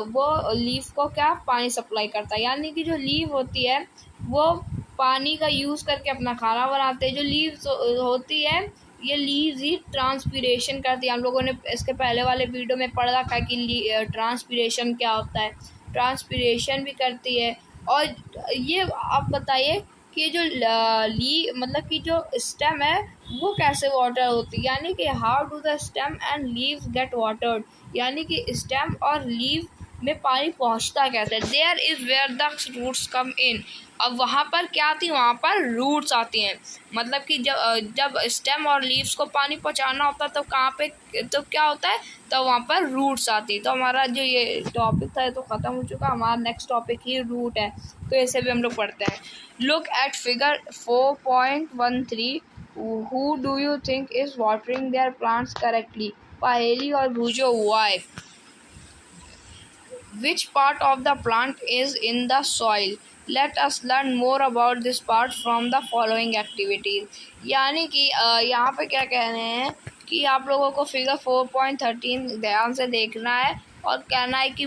वो लीफ को क्या पानी सप्लाई करता है, यानी कि जो लीफ होती है वो पानी का यूज़ करके अपना खाना बनाते हैं। जो लीव्स होती है ये लीव्स ही ट्रांसपीरेशन करती है। हम लोगों ने इसके पहले वाले वीडियो में पढ़ रखा है कि ट्रांसपीरेशन क्या होता है, ट्रांसपीरेशन भी करती है। और ये आप बताइए कि जो मतलब कि जो स्टेम है वो कैसे वाटर होती है, यानी कि how do the stem and leaves get watered, यानी कि स्टेम और लीव में पानी पहुंचता कैसे। There is where the roots come in. अब वहाँ पर क्या आती है, वहाँ पर रूट्स आती हैं। मतलब कि जब स्टेम और लीव्स को पानी पहुँचाना होता है तो कहाँ पे, तो क्या होता है, तो वहाँ पर रूट्स आती है। तो हमारा जो ये टॉपिक था तो ख़त्म हो चुका, हमारा नेक्स्ट टॉपिक ही रूट है, तो इसे भी हम लोग पढ़ते हैं। Look at figure 4.13। Who do you think is watering their plants correctly? Paheli or Bhujo? Why? Which part of the plant is in the soil? Let us learn more about this part from the following activities. यानी कि यहाँ पे क्या कह रहे हैं कि आप लोगों को फिगर 4.13 ध्यान से देखना है और कहना है कि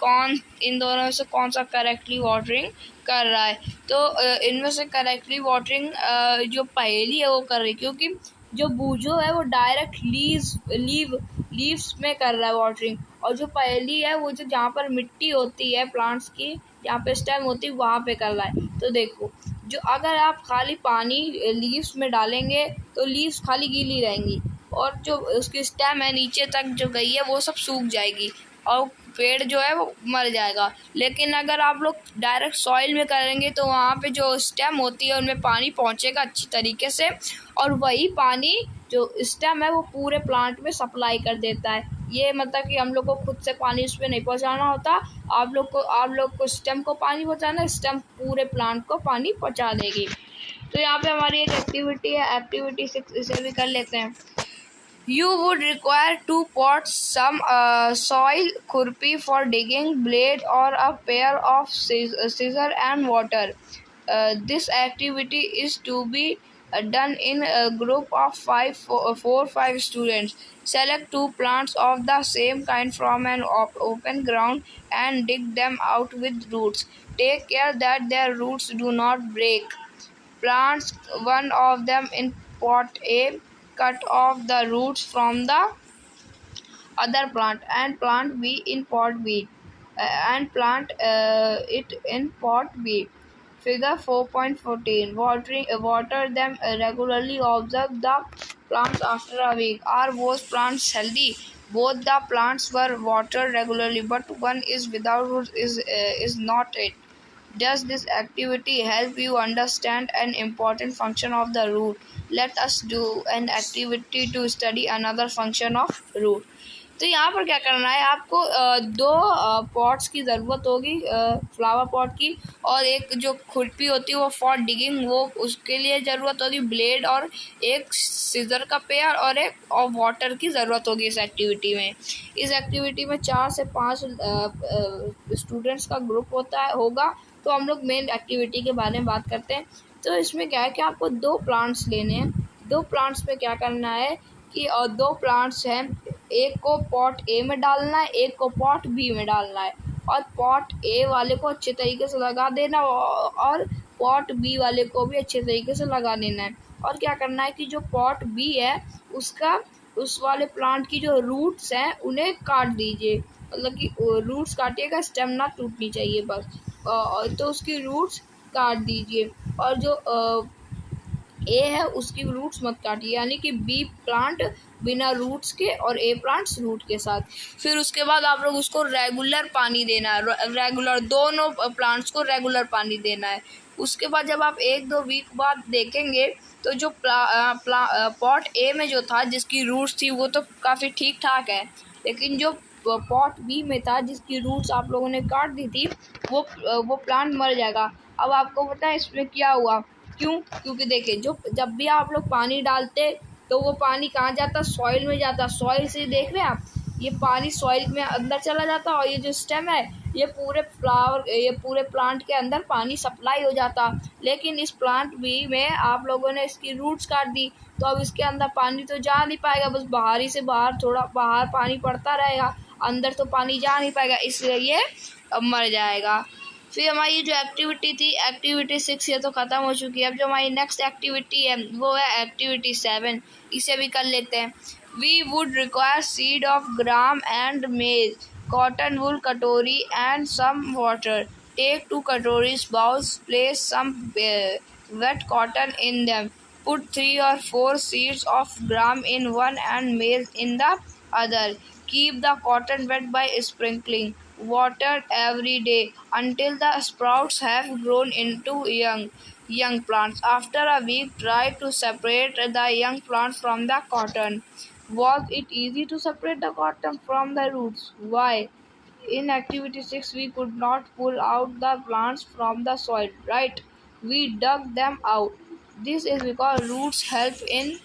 कौन इन दोनों में से कौन सा करेक्टली वाटरिंग कर रहा है। तो इनमें से करेक्टली वाटरिंग जो पहेली है वो कर रही, क्योंकि जो बूझो है वो डायरेक्ट लीव्स में कर रहा है वाटरिंग, और जो पहेली है वो जो जहाँ पर मिट्टी होती है प्लांट्स की, जहाँ पे स्टेम होती है वहाँ पे कर रहा है। तो देखो, जो अगर आप खाली पानी लीव्स में डालेंगे तो लीव्स खाली गीली रहेंगी, और जो उसकी स्टेम है नीचे तक जो गई है वो सब सूख जाएगी और पेड़ जो है वो मर जाएगा। लेकिन अगर आप लोग डायरेक्ट सॉइल में करेंगे तो वहाँ पे जो स्टेम होती है उनमें पानी पहुँचेगा अच्छी तरीके से, और वही पानी जो स्टेम है वो पूरे प्लांट में सप्लाई कर देता है। ये मतलब कि हम लोग को खुद से पानी उसमें नहीं पहुँचाना होता, आप लोग को स्टेम को पानी पहुँचाना, स्टेम पूरे प्लांट को पानी पहुँचा देगी। तो यहाँ पे हमारी एक एक्टिविटी है, एक्टिविटी 6, इसे भी कर लेते हैं। You would require 2 pots, some soil, khurpi for digging, blade or a pair of scissor and water. This activity is to be done in a group of 5 students. Select 2 plants of the same kind from an open ground and dig them out with roots. Take care that their roots do not break. Plant one of them in pot A, cut off the roots from the other plant and plant B in pot B, and plant it in pot B. Figure 4.14. Water them regularly. Observe the plants after a week. Are both plants healthy? Both the plants were watered regularly, but one is without roots is not it. Does this activity help you understand an important function of the root? Let us do an activity to study another function of root. तो यहाँ पर क्या करना है आपको, दो pots की ज़रूरत होगी, फ्लावर पॉट की, और एक जो खुरपी होती है वो फॉर डिगिंग, वो उसके लिए ज़रूरत होगी ब्लेड, और एक सीजर का पेयर, और एक और वाटर की ज़रूरत होगी इस एक्टिविटी में। इस एक्टिविटी में 4 से 5 स्टूडेंट्स का ग्रुप होगा। तो हम लोग मेन एक्टिविटी के बारे में बात करते हैं। तो इसमें क्या है कि आपको 2 प्लांट्स लेने हैं। 2 प्लांट्स पे क्या करना है कि 2 प्लांट्स हैं, एक को पॉट ए में डालना है, एक को पॉट बी में डालना है, और पॉट ए वाले को अच्छे तरीके से लगा देना, और पॉट बी वाले को भी अच्छे तरीके से लगा देना है। और क्या करना है कि जो पॉट बी है उसका, उस वाले प्लांट की जो रूट्स हैं उन्हें काट दीजिए, मतलब कि रूट्स काटिएगा, स्टेम ना टूटनी चाहिए बस। तो उसकी रूट्स काट दीजिए, और जो ए है उसकी रूट्स मत काटिए, यानी कि बी प्लांट बिना रूट्स के और ए प्लांट्स रूट के साथ। फिर उसके बाद आप लोग उसको रेगुलर पानी देना है, रेगुलर दोनों प्लांट्स को रेगुलर पानी देना है। उसके बाद जब आप 1-2 वीक बाद देखेंगे तो जो पॉट ए में जो था जिसकी रूट्स थी वो तो काफ़ी ठीक ठाक है, लेकिन जो पॉट बी में था जिसकी रूट्स आप लोगों ने काट दी थी वो प्लांट मर जाएगा। अब आपको पता है इसमें क्या हुआ, क्यों? क्योंकि देखिए जब भी आप लोग पानी डालते तो वो पानी कहाँ जाता, सॉइल में जाता। सॉइल से देख रहे हैं आप, ये पानी सॉइल में अंदर चला जाता, और ये जो स्टेम है ये पूरे प्लांट के अंदर पानी सप्लाई हो जाता। लेकिन इस प्लांट बी में आप लोगों ने इसकी रूट्स काट दी, तो अब इसके अंदर पानी तो जा नहीं पाएगा, बस बाहर ही से बाहर थोड़ा बाहर पानी पड़ता रहेगा, अंदर तो पानी जा नहीं पाएगा, इसलिए ये मर जाएगा। फिर हमारी जो एक्टिविटी थी, एक्टिविटी 6 ये तो ख़त्म हो चुकी है। अब जो हमारी नेक्स्ट एक्टिविटी है वो है एक्टिविटी 7, इसे भी कर लेते हैं। We would require seed of gram and maize, cotton wool katori and some water. Take 2 katoris bowls, place some wet cotton in them. Put 3 or 4 seeds of gram in one and maize in the other. Keep the cotton wet by sprinkling water every day until the sprouts have grown into young plants. After a week, try to separate the young plants from the cotton. Was it easy to separate the cotton from the roots? Why? In activity 6, we could not pull out the plants from the soil, right? We dug them out. This is because roots help in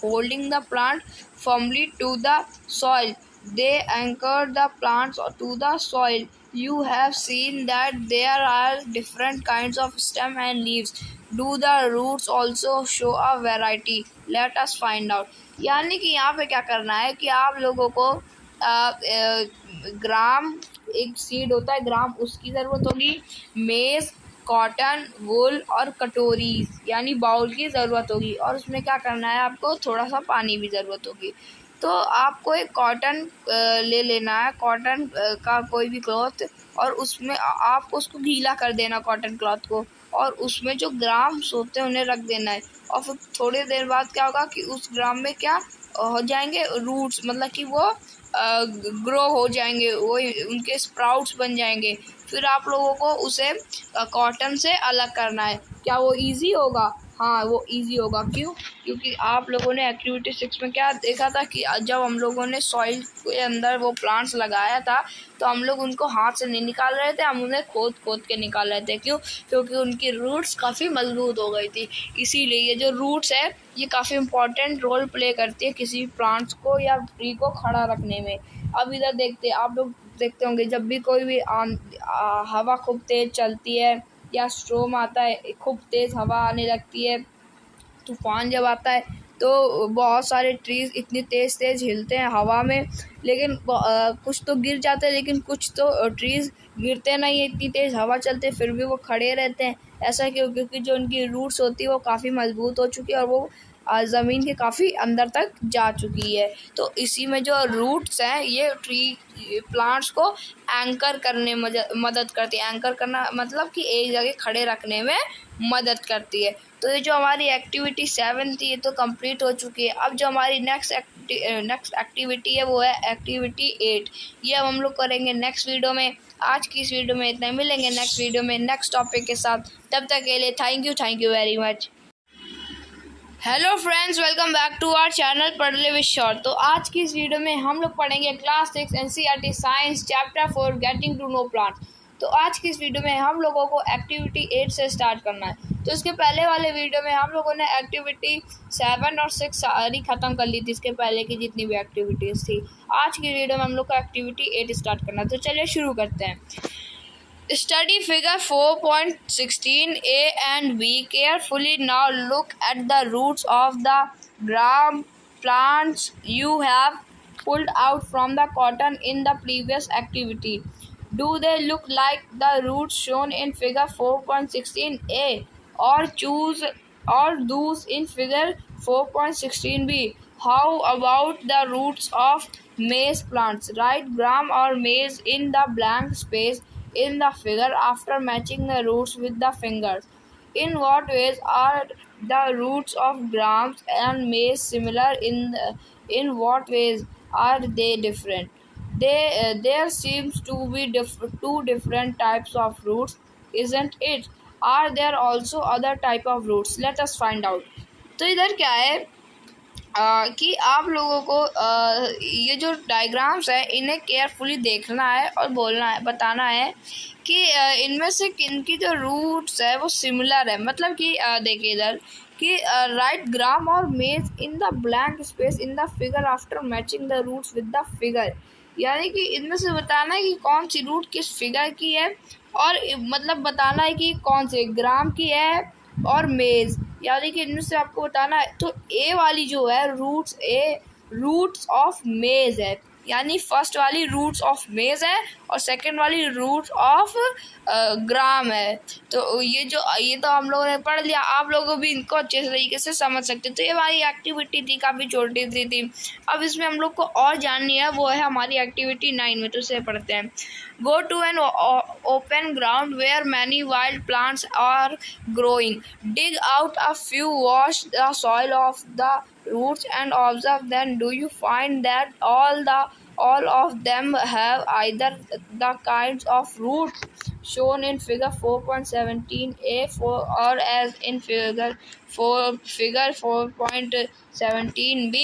holding the plant firmly to the soil. They anchor the plants to the soil. You have seen that there are different kinds of stem and leaves. Do the roots also show a variety? Let us find out. यानी कि यहाँ पे क्या करना है कि आप लोगों को ग्राम, एक सीड होता है ग्राम, उसकी ज़रूरत होगी। मेज, कॉटन, वूल और कटोरी यानी बाउल की ज़रूरत होगी, और उसमें क्या करना है आपको, थोड़ा सा पानी भी ज़रूरत होगी। तो आपको एक कॉटन ले लेना है, कॉटन का कोई भी क्लॉथ, और उसमें आपको उसको गीला कर देना कॉटन क्लॉथ को, और उसमें जो ग्राम्स होते हैं उन्हें रख देना है। और फिर थोड़ी देर बाद क्या होगा कि उस ग्राम में क्या हो जाएंगे, रूट्स, मतलब कि वो ग्रो हो जाएंगे, वो उनके स्प्राउट्स बन जाएंगे। फिर आप लोगों को उसे कॉटन से अलग करना है। क्या वो इजी होगा? हाँ, वो इजी होगा। क्यों? क्योंकि आप लोगों ने एक्टिविटी 6 में क्या देखा था कि जब हम लोगों ने सॉइल के अंदर वो प्लांट्स लगाया था तो हम लोग उनको हाथ से नहीं निकाल रहे थे, हम उन्हें खोद खोद के निकाल रहे थे। क्यों? क्योंकि उनकी रूट्स काफ़ी मजबूत हो गई थी। इसीलिए ये जो रूट्स है ये काफ़ी इम्पोर्टेंट रोल प्ले करती है किसी प्लांट्स को या ट्री को खड़ा रखने में। अब इधर देखते, आप लोग देखते होंगे जब भी कोई भी हवा खूब तेज़ चलती है या स्ट्रोम आता है, खूब तेज़ हवा आने लगती है, तूफान जब आता है तो बहुत सारे ट्रीज़ इतनी तेज़ तेज़ हिलते हैं हवा में, लेकिन कुछ तो गिर जाते हैं, लेकिन कुछ तो ट्रीज़ गिरते नहीं है, इतनी तेज़ हवा चलते फिर भी वो खड़े रहते हैं। ऐसा क्यों? क्योंकि जो उनकी रूट्स होती है वो काफ़ी मजबूत हो चुकी है और वो ज़मीन के काफ़ी अंदर तक जा चुकी है। तो इसी में जो रूट्स हैं ये ट्री प्लांट्स को एंकर करने मदद करती है। एंकर करना मतलब कि एक जगह खड़े रखने में मदद करती है। तो ये जो हमारी एक्टिविटी 7 थी ये तो कंप्लीट हो चुकी है। अब जो हमारी नेक्स्ट एक्टिविटी है वो है एक्टिविटी 8। ये अब हम लोग करेंगे नेक्स्ट वीडियो में। आज की इस वीडियो में इतना, मिलेंगे नेक्स्ट वीडियो में नेक्स्ट टॉपिक के साथ। तब तक के लिए thank you very much. Hello friends, welcome back to our channel Padhle with short. तो आज की इस वीडियो में हम लोग पढ़ेंगे class 6 NCERT science chapter 4 getting to know plants. तो आज की इस वीडियो में हम लोगों को एक्टिविटी 8 से स्टार्ट करना है। तो इसके पहले वाले वीडियो में हम लोगों ने एक्टिविटी 7 और 6 सारी ख़त्म कर ली थी, इसके पहले की जितनी भी एक्टिविटीज़ थी। आज की वीडियो में हम लोग को एक्टिविटी 8 स्टार्ट करना है। तो चलिए शुरू करते हैं। Study figure 4.16 A and B carefully. Now look at the roots of the gram plants you have pulled out from the cotton in the previous activity. Do they look like the roots shown in figure 4.16A or those in figure 4.16B? How about the roots of maize plants? Write gram or maize in the blank space in the figure after matching the roots with the fingers. In what ways are the roots of grams and maize similar? In what ways are they different? There seems to be two different types of roots, isn't it? Are there also other type of roots? Let us find out. तो इधर क्या है कि आप लोगों को ये जो डायग्राम्स है इन्हें केयरफुली देखना है और बोलना है, बताना है कि इनमें से किन की जो रूट्स है वो सिमिलर है। मतलब कि देखिए इधर कि राइट ग्राम और मेज in the blank space in the figure after matching the roots with the figure. यानी कि इनमें से बताना है कि कौन सी रूट किस फिगर की है, और मतलब बताना है कि कौन से ग्राम की है और मेज, यानी कि इनमें से आपको बताना है। तो ए वाली जो है रूट्स ऑफ मेज है, यानी फर्स्ट वाली रूट्स ऑफ मेज है और सेकंड वाली रूट्स ऑफ ग्राम है। तो ये तो हम लोगों ने पढ़ लिया, आप लोग भी इनको अच्छे तरीके से समझ सकते। तो ये हमारी एक्टिविटी थी, काफ़ी छोटी सी थी। अब इसमें हम लोग को और जाननी है, वो है हमारी एक्टिविटी 9 में। तो इसे पढ़ते हैं। Go to an open ground where many wild plants are growing. Dig out a few, wash the soil of the roots and observe them. Do you find that all of them have either the kinds of roots shown in figure 4.17A or as in figure 4.17B?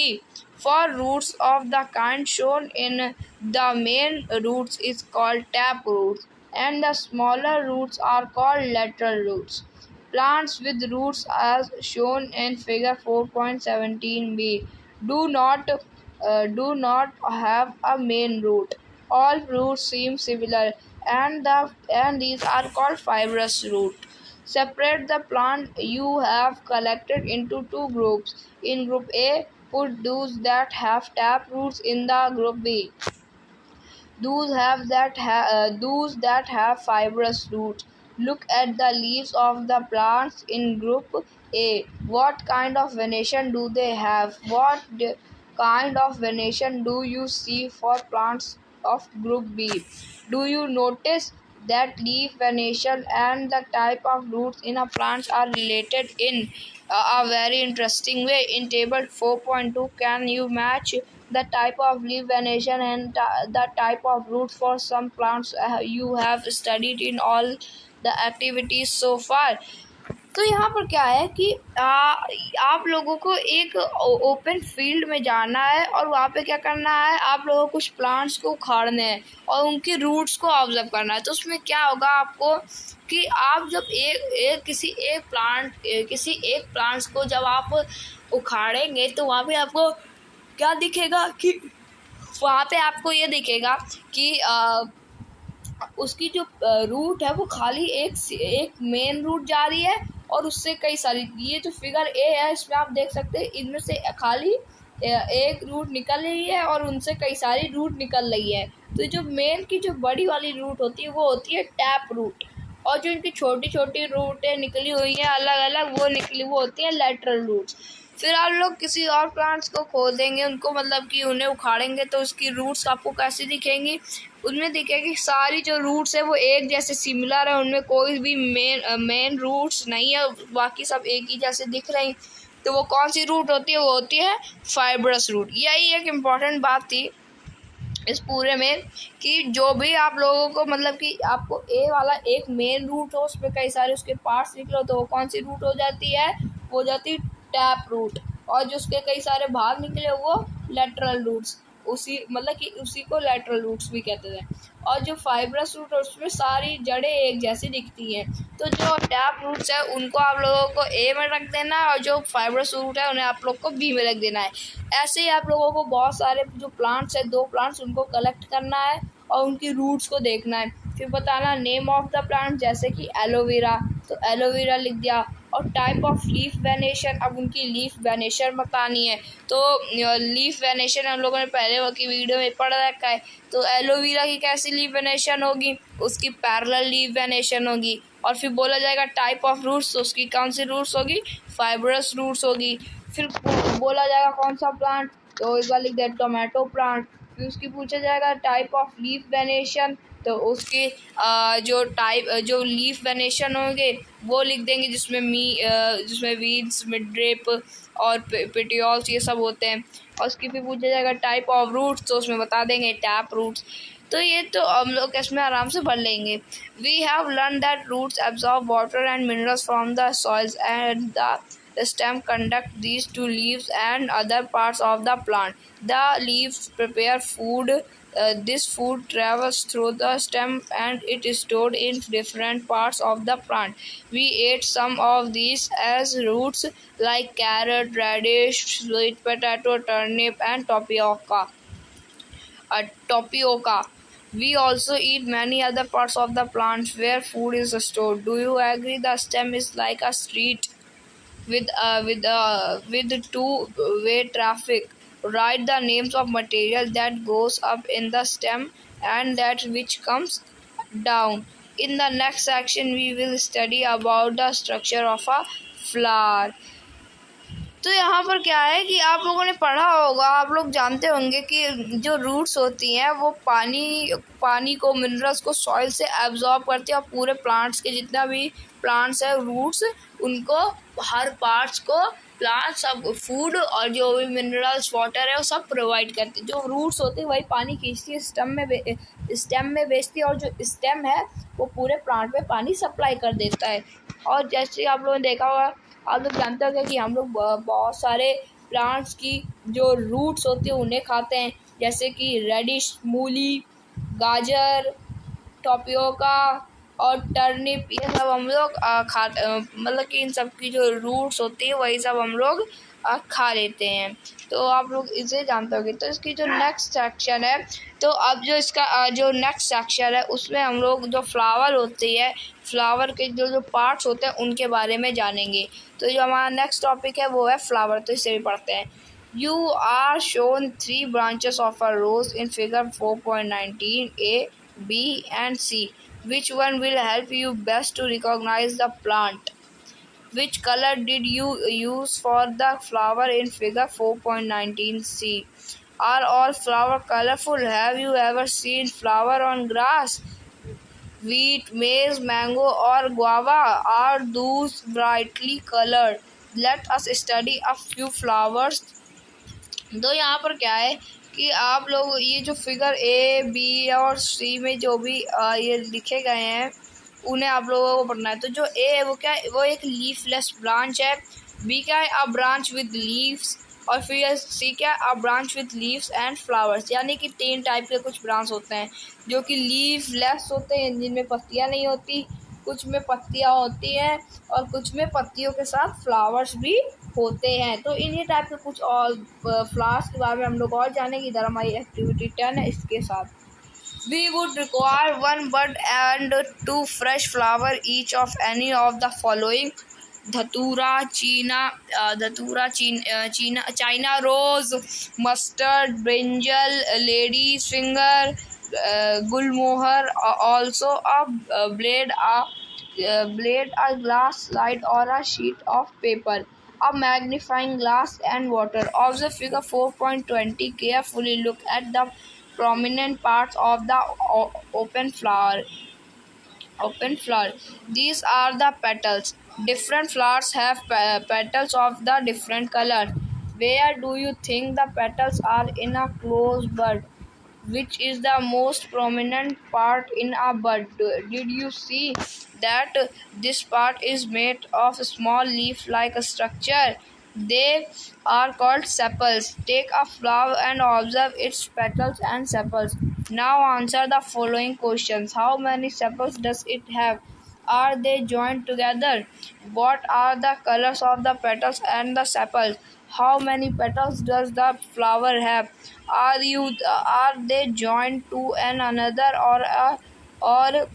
For roots of the kind shown in the main roots is called tap roots, and the smaller roots are called lateral roots. Plants with roots as shown in figure 4.17b do not have a main root. All roots seem similar, and these are called fibrous roots. Separate the plant you have collected into two groups. In group A, put those that have tap roots. In the group B, those that have fibrous roots. Look at the leaves of the plants in group A. What kind of venation do they have? Kind of venation do you see for plants of group B? Do you notice that leaf venation and the type of roots in a plant are related in a very interesting way? In table 4.2, can you match the type of leaf venation and the type of roots for some plants you have studied in all the activities so far? तो यहाँ पर क्या है कि आप लोगों को एक ओपन फील्ड में जाना है और वहाँ पे क्या करना है, आप लोगों को कुछ प्लांट्स को उखाड़ने हैं और उनकी रूट्स को ऑब्जर्व करना है। तो उसमें क्या होगा आपको कि आप जब किसी एक प्लांट्स को जब आप उखाड़ेंगे तो वहाँ पे आपको क्या दिखेगा कि वहाँ पे आपको ये दिखेगा कि उसकी जो रूट है वो खाली एक मेन रूट जा रही है और उससे कई सारी, ये जो फिगर ए है इसमें आप देख सकते हैं इनमें से खाली एक रूट निकल रही है और उनसे कई सारी रूट निकल रही है। तो जो मेन की जो बड़ी वाली रूट होती है वो होती है टैप रूट, और जो इनकी छोटी छोटी रूटें निकली हुई हैं अलग अलग वो होती हैं लैटरल रूट्स। फिर आप लोग किसी और प्लांट्स को खोदेंगे, उनको मतलब कि उन्हें उखाड़ेंगे तो उसकी रूट्स आपको कैसी दिखेंगी, उनमें दिखेगी सारी जो रूट्स है वो एक जैसे सिमिलर है, उनमें कोई भी मेन रूट्स नहीं है, बाकी सब एक ही जैसे दिख रही। तो वो कौन सी रूट होती है, वो होती है फाइब्रस रूट। यही एक इम्पॉर्टेंट बात थी इस पूरे में कि जो भी आप लोगों को मतलब कि आपको ए वाला एक मेन रूट हो उसमें कई सारे उसके पार्ट्स निकलो तो वो कौन सी रूट हो जाती है, वो हो जाती टैप रूट, और जो उसके कई सारे भाग निकले वो लेटरल रूट्स, उसी मतलब कि उसी को लेटरल रूट्स भी कहते थे। और जो फाइब्रस रूट है उसमें सारी जड़ें एक जैसी दिखती हैं। तो जो टैप रूट्स है उनको आप लोगों को ए में रख देना है, और जो फाइब्रस रूट है उन्हें आप लोग को बी में रख देना है। ऐसे ही आप लोगों को बहुत सारे जो प्लांट्स है, 2 प्लांट्स, उनको कलेक्ट करना है और उनकी रूट्स को देखना है। फिर बताना नेम ऑफ द प्लांट, जैसे कि एलोवेरा, तो एलोवेरा लिख दिया। और टाइप ऑफ लीफ वेनेशन, अब उनकी लीफ वेनेशन बतानी है। तो लीफ वेनेशन हम लोगों ने पहले की वीडियो में पढ़ रखा है। तो एलोवेरा की कैसी लीफ वेनेशन होगी, उसकी पैरेलल लीफ वेनेशन होगी। और फिर बोला जाएगा टाइप ऑफ रूट्स, तो उसकी कौन सी रूट्स होगी, फाइब्रस रूट्स होगी। फिर बोला जाएगा कौन सा प्लांट, तो इस बार लिख दे टोमेटो प्लांट। फिर उसकी पूछा जाएगा टाइप ऑफ लीफ वेनेशन, तो उसकी जो लीफ वेनेशन होंगे वो लिख देंगे, जिसमें वीड्स, मिडरेप और पेटियोल्स ये सब होते हैं। और उसकी फिर पूछा जाएगा टाइप ऑफ रूट्स, तो उसमें बता देंगे टैप रूट्स। तो ये तो हम लोग इसमें आराम से पढ़ लेंगे। We have learn that roots absorb water and minerals from the soils and the stem conduct these to leaves and other parts of the plant. The leaves prepare food. This food travels through the stem and it is stored in different parts of the plant. We ate some of these as roots like carrot, radish, sweet potato, turnip, and tapioca. We also eat many other parts of the plant where food is stored. Do you agree the stem is like a street with two-way traffic? Write the names of material that goes up in the stem and that which comes down. In the next section, we will study about the structure of a flower. तो यहाँ पर क्या है कि आप लोगों ने पढ़ा होगा, आप लोग जानते होंगे कि जो रूट्स होती हैं वो पानी को, मिनरल्स को सॉइल से एब्जॉर्ब करती है, और पूरे प्लांट्स के जितना भी प्लांट्स है रूट्स, उनको हर पार्ट्स को प्लांट सब फूड और जो भी मिनरल्स, वाटर है वो सब प्रोवाइड करते हैं। जो रूट्स होती है वही पानी खींचती है, स्टेम में भेजती है, और जो स्टेम है वो पूरे प्लांट में पानी सप्लाई कर देता है। और जैसे आप लोगों ने देखा होगा, आप लोग जानते होंगे कि हम लोग बहुत सारे प्लांट्स की जो रूट्स होती है उन्हें खाते हैं, जैसे कि रेडिश, मूली, गाजर, टोपियोका और टर्निप, ये सब हम लोग मतलब कि इन सब की जो रूट्स होती है वही सब हम लोग खा लेते हैं। तो आप लोग इसे जानते होंगे। तो इसकी जो नेक्स्ट सेक्शन है, तो अब जो इसका जो नेक्स्ट सेक्शन है उसमें हम लोग जो फ्लावर होती है, फ्लावर के जो पार्ट्स होते हैं उनके बारे में जानेंगे। तो जो हमारा नेक्स्ट टॉपिक है वो है फ्लावर, तो इसे भी पढ़ते हैं। You are shown 3 branches of a rose in figure 4.19 A, B and C. Which one will help you best to recognize the plant? Which color did you use for the flower in figure 4.19 C? Are all flower colorful? Have you ever seen flower on grass? Wheat, maize, mango or guava, are those brightly colored? Let us study a few flowers. तो यहाँ पर क्या है कि आप लोग ये जो फिगर ए, बी और सी में जो भी ये लिखे गए हैं उन्हें आप लोगों को पढ़ना है। तो जो ए है वो क्या है, वो एक लीफलेस ब्रांच है। बी क्या है, अ ब्रांच विद लीव्स। और फिर सी क्या है, a branch with leaves and flowers. यानी कि 3 टाइप के कुछ ब्रांच होते हैं, जो कि लीफलेस होते हैं, जिनमें पत्तियाँ नहीं होती, कुछ में पत्तियाँ होती हैं और कुछ में पत्तियों के साथ फ्लावर्स भी होते हैं। तो इन्हीं टाइप के कुछ और फ्लावर्स के बारे में हम लोग और जानेंगे। इधर हमारी एक्टिविटी 10 है, इसके साथ we would require 1 bud and 2 fresh flower each of any of the following: dhatura, China rose, mustard, brinjal, ladies finger, gulmohar, also a blade, a glass slide or a sheet of paper, a magnifying glass and water. Observe figure 4.20. Carefully look at the prominent parts of the open flower. These are the petals. Different flowers have petals of the different color. Where do you think the petals are in a closed bud? Which is the most prominent part in a bud? Did you see that this part is made of small leaf-like structure? They are called sepals. Take a flower and observe its petals and sepals. Now answer the following questions. How many sepals does it have? Are they joined together? What are the colors of the petals and the sepals? How many petals does the flower have? Are they joined to an another, or are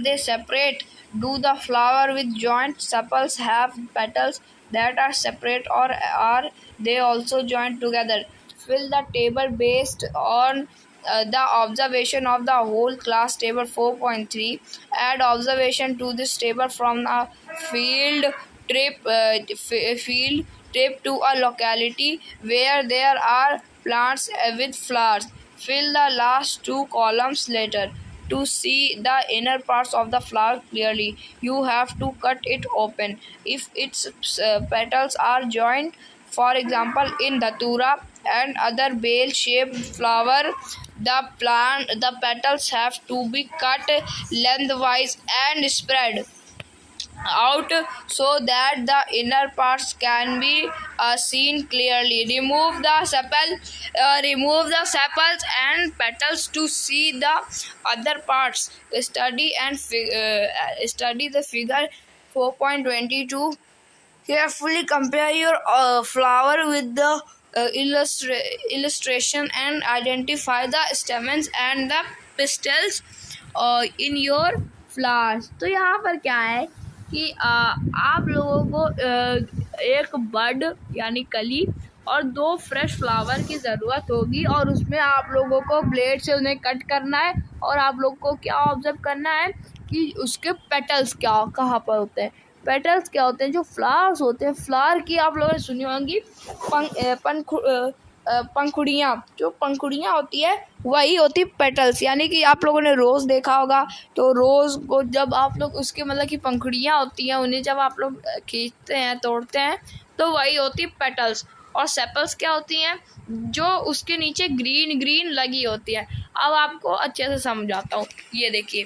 they separate? Do the flower with joint sepals have petals that are separate, or are they also joined together? Fill the table based on the observation of the whole class. Table 4.3. Add observation to this table from a field field trip to a locality where there are plants with flowers. Fill the last two columns later. To see the inner parts of the flower clearly, you have to cut it open. If its petals are joined, for example in datura and other bale-shaped flower, the petals have to be cut lengthwise and spread out so that the inner parts can be seen clearly. Remove the sepals and petals to see the other parts. Study the figure 4.22. Carefully compare your flower with the illustration and identify the stamens and the pistils in your flowers. तो यहाँ पर क्या है कि आप लोगों को एक बड यानी कली और 2 फ्रेश फ्लावर की ज़रूरत होगी, और उसमें आप लोगों को ब्लेड से उन्हें कट करना है, और आप लोगों को क्या ऑब्जर्व करना है कि उसके पेटल्स कहाँ पर होते हैं। पेटल्स क्या होते हैं? जो फ्लावर्स होते हैं, फ्लावर की आप लोगों ने सुनी होंगी पंखुड़ियाँ। जो पंखुड़ियाँ होती है वही होती पेटल्स। यानी कि आप लोगों ने रोज़ देखा होगा, तो रोज़ को जब आप लोग उसके मतलब कि पंखुड़ियाँ होती हैं, उन्हें जब आप लोग खींचते हैं, तोड़ते हैं, तो वही होती पेटल्स। और सेपल्स क्या होती हैं? जो उसके नीचे ग्रीन ग्रीन लगी होती है। अब आपको अच्छे से समझाता हूँ। ये देखिए,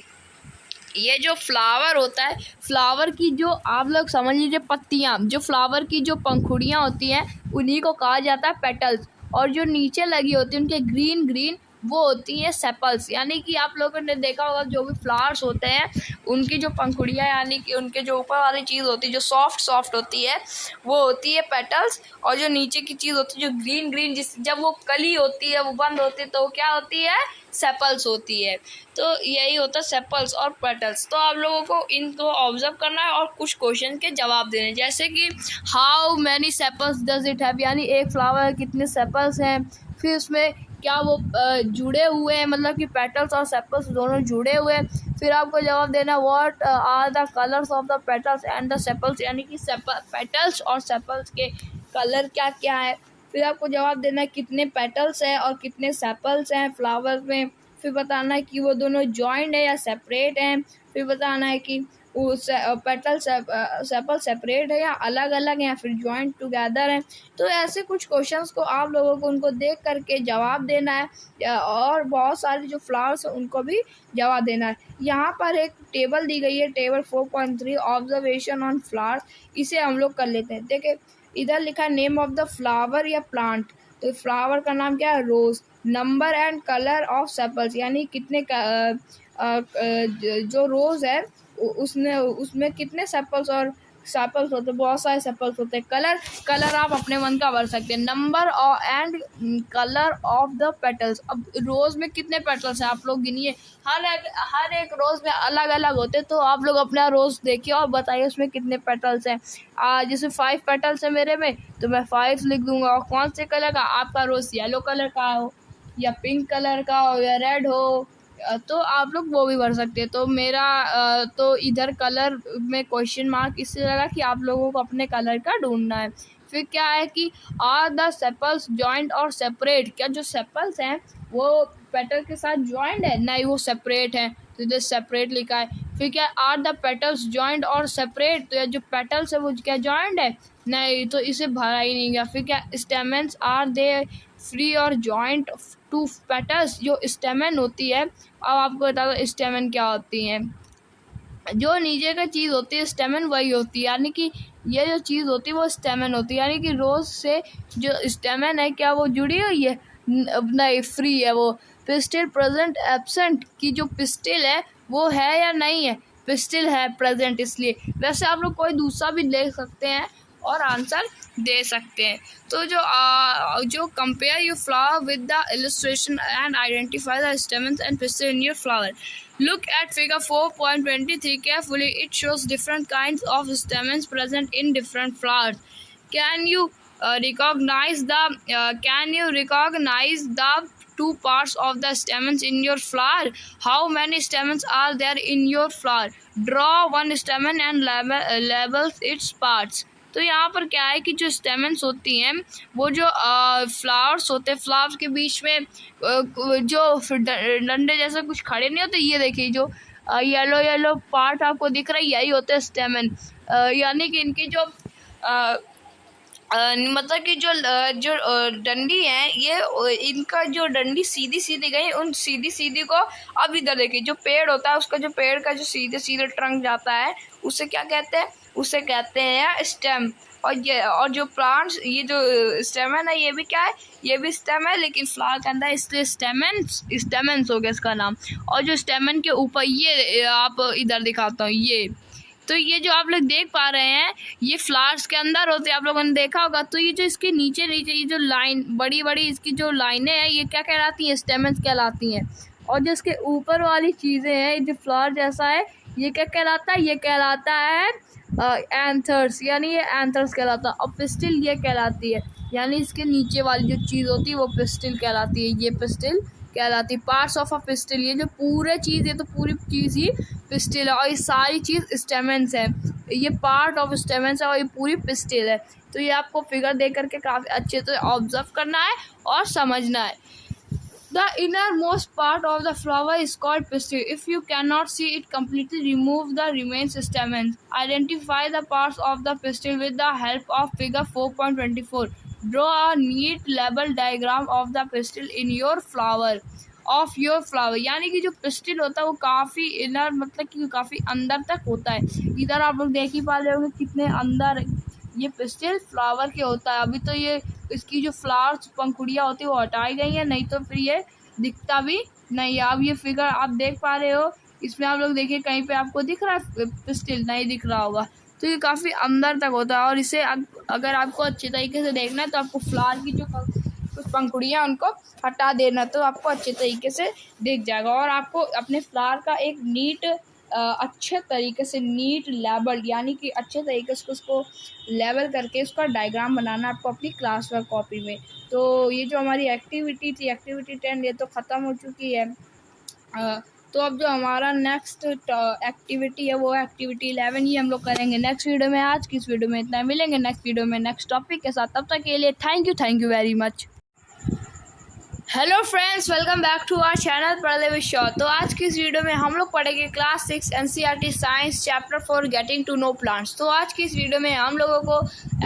ये जो फ्लावर होता है, फ्लावर की जो आप लोग समझ लीजिए पत्तियाँ, जो फ्लावर की जो पंखुड़ियाँ होती हैं उन्हीं को कहा जाता है पेटल्स, और जो नीचे लगी होती है उनके ग्रीन ग्रीन वो होती हैं सेपल्स। यानी कि आप लोगों ने देखा होगा जो भी फ्लावर्स होते हैं उनकी जो पंखुड़ियाँ यानी कि उनके जो ऊपर वाली चीज़ होती है जो सॉफ्ट होती है वो होती है पेटल्स, और जो नीचे की चीज़ होती है जो ग्रीन ग्रीन जब वो कली होती है वो बंद होती है तो क्या होती है? सेपल्स होती है। तो यही होता है सेपल्स और पेटल्स। तो आप लोगों को इनको ऑब्जर्व करना है और कुछ क्वेश्चन के जवाब देने, जैसे कि how many sepals does it have, यानी एक फ्लावर कितने सेपल्स हैं। फिर उसमें क्या वो जुड़े हुए हैं, मतलब कि पेटल्स और सेपल्स दोनों जुड़े हुए हैं। फिर आपको जवाब देना what are the colours of the petals and the sepals, यानी कि पेटल्स और सेपल्स के कलर क्या क्या है। फिर आपको जवाब देना है कितने पेटल्स हैं और कितने सेपल्स हैं फ्लावर में। फिर बताना है कि वो दोनों जॉइंट है या सेपरेट हैं। फिर बताना है कि वो पेटल सेपल सेपरेट है या अलग अलग हैं या फिर जॉइंट टुगेदर हैं। तो ऐसे कुछ क्वेश्चंस को आप लोगों को उनको देख करके जवाब देना है, और बहुत सारे जो फ्लावर्स हैं उनको भी जवाब देना है। यहाँ पर एक टेबल दी गई है, टेबल 4.3 ऑब्जर्वेशन ऑन फ्लावर्स। इसे हम लोग कर लेते हैं। देखिए इधर लिखा है नेम ऑफ द फ्लावर या प्लांट, तो फ्लावर का नाम क्या है? Rose. Number and colour of sepals, यानी कितने जो रोज है उसमें कितने सेपल्स होते हैं? बहुत सारे सेपल्स होते हैं। कलर आप अपने मन का भर सकते हैं। Number and colour of the petals, अब रोज में कितने पेटल्स हैं आप लोग गिनिए। हर एक रोज में अलग अलग होते हैं, तो आप लोग अपना रोज देखिए और बताइए उसमें कितने पेटल्स हैं। जैसे 5 पेटल्स है मेरे में, तो मैं 5 लिख दूंगा। और कौन से कलर का? आपका रोज येलो कलर का हो या पिंक कलर का हो या रेड हो, तो आप लोग वो भी भर सकते हैं। तो मेरा तो इधर कलर में क्वेश्चन मार्क इससे लगा कि आप लोगों को अपने कलर का ढूंढना है। फिर क्या है कि आर द सेपल्स जॉइंट और सेपरेट, क्या जो सेपल्स हैं वो पेटल के साथ जॉइंट है? नहीं, वो सेपरेट है, तो इधर सेपरेट लिखा है। फिर क्या आर द पेटल्स जॉइंट और सेपरेट, तो जो पेटल्स है वो क्या जॉइंट है? नहीं, तो इसे भरा ही नहीं गया। फिर क्या स्टेमेंस आर दे फ्री और जॉइंट टू पेटल्स, जो स्टेमन होती है। अब आपको बता दो स्टेमन क्या होती है। जो नीचे का चीज़ होती है स्टेमन वही होती है, यानी कि ये जो चीज़ होती है वो स्टेमन होती है, यानी कि रोज से जो स्टेमन है क्या वो जुड़ी हुई है? नहीं, फ्री है वो। पिस्टिल प्रेजेंट एब्सेंट, की जो पिस्टिल है वो है या नहीं है? पिस्टिल है प्रेजेंट, इसलिए। वैसे आप लोग कोई दूसरा भी ले सकते हैं और आंसर दे सकते हैं। तो जो compare your flower with the illustration and identify the stamens and pistil in your flower. Look at figure 4.23 carefully. It shows different kinds of stamens present in different flowers. Can you recognize the two parts of the stamens in your flower? How many stamens are there in your flower? Draw one stamen and label its parts. तो यहाँ पर क्या है कि जो stamens होती हैं वो जो फ्लावर्स होते हैं, फ्लावर्स के बीच में जो डंडे जैसे कुछ खड़े नहीं होते, ये देखिए जो येलो येलो पार्ट आपको दिख रहा है, यही होते हैं स्टेमन। यानी कि इनकी जो मतलब कि जो डंडी है, ये इनका जो डंडी सीधी सीधी गई, उन सीधी सीधी को अब इधर देखिए जो पेड़ होता है उसका जो पेड़ का जो सीधे सीधे ट्रंक जाता है उसे क्या कहते हैं? उसे कहते हैं स्टेम। और जो प्लांट्स, ये जो स्टेमन है ये भी क्या है? ये भी स्टेम है, लेकिन फ्लावर के अंदर, इसलिए स्टेमेंस हो गया इसका नाम। और जो स्टेमन के ऊपर ये आप इधर दिखाता हूँ, ये तो ये जो आप लोग देख पा रहे हैं ये फ्लावर्स के अंदर होते हैं, आप लोगों ने देखा होगा। तो ये जो इसके नीचे नीचे ये जो लाइन बड़ी बड़ी इसकी जो लाइनें हैं ये क्या कहलाती हैं? स्टेमन्स कहलाती हैं। और जो इसके ऊपर वाली चीज़ें हैं जो फ्लावर जैसा है ये क्या कहलाता है? ये कहलाता है एंथर्स, यानी ये एंथर्स कहलाता है। और पिस्टिल ये कहलाती है, यानी इसके नीचे वाली जो चीज़ होती है वो पिस्टिल कहलाती है। ये पिस्टिल कहलाती है। पार्ट्स ऑफ अ पिस्टिल, ये जो पूरे चीज़, ये तो पूरी चीज़ ही पिस्टिल है और ये सारी चीज़ स्टेमेंस है। ये पार्ट ऑफ स्टेमेंस है और ये पूरी पिस्टिल है। तो ये आपको फिगर देख करके काफ़ी अच्छे से ऑब्जर्व करना है और समझना है। The innermost part of the flower is called pistil. If you cannot see it completely, remove the remaining stamens. Identify the parts of the pistil with the help of figure 4.24. Draw a neat label diagram of the pistil in your flower. Of your flower, यानी कि जो pistil होता है वो काफ़ी inner, मतलब कि काफ़ी अंदर तक होता है। इधर आप लोग देख ही पा रहे होंगे कितने अंदर ये पिस्टिल फ्लावर के होता है। अभी तो ये इसकी जो फ्लावर्स पंखुड़ियाँ होती है वो हटाई गई है, नहीं तो फिर ये दिखता भी नहीं है। अब ये फिगर आप देख पा रहे हो, इसमें आप लोग देखिए कहीं पे आपको दिख रहा है पिस्टिल? नहीं दिख रहा होगा। तो ये काफ़ी अंदर तक होता है और इसे अगर आपको अच्छे तरीके से देखना है तो आपको फ्लावर की जो कुछ पंखुड़ियाँ उनको हटा देना, तो आपको अच्छे तरीके से दिख जाएगा। और आपको अपने फ्लावर का एक नीट अच्छे तरीके से नीट लेबल, यानी कि अच्छे तरीके से उसको लेबल करके उसका डायग्राम बनाना आपको अपनी क्लास वर्क कॉपी में। तो ये जो हमारी एक्टिविटी थी, एक्टिविटी 10, ये तो ख़त्म हो चुकी है। तो अब जो हमारा नेक्स्ट एक्टिविटी है वो एक्टिविटी 11 ही हम लोग करेंगे नेक्स्ट वीडियो में। आज की इस वीडियो में इतना, मिलेंगे नेक्स्ट वीडियो में नेक्स्ट टॉपिक के साथ। तब तक के लिए thank you very much. Hello friends, welcome back to our channel Padhle with show. तो आज की इस वीडियो में हम लोग पढ़ेंगे class 6 NCERT science chapter 4 getting to know plants. तो आज की इस वीडियो में हम लोगों को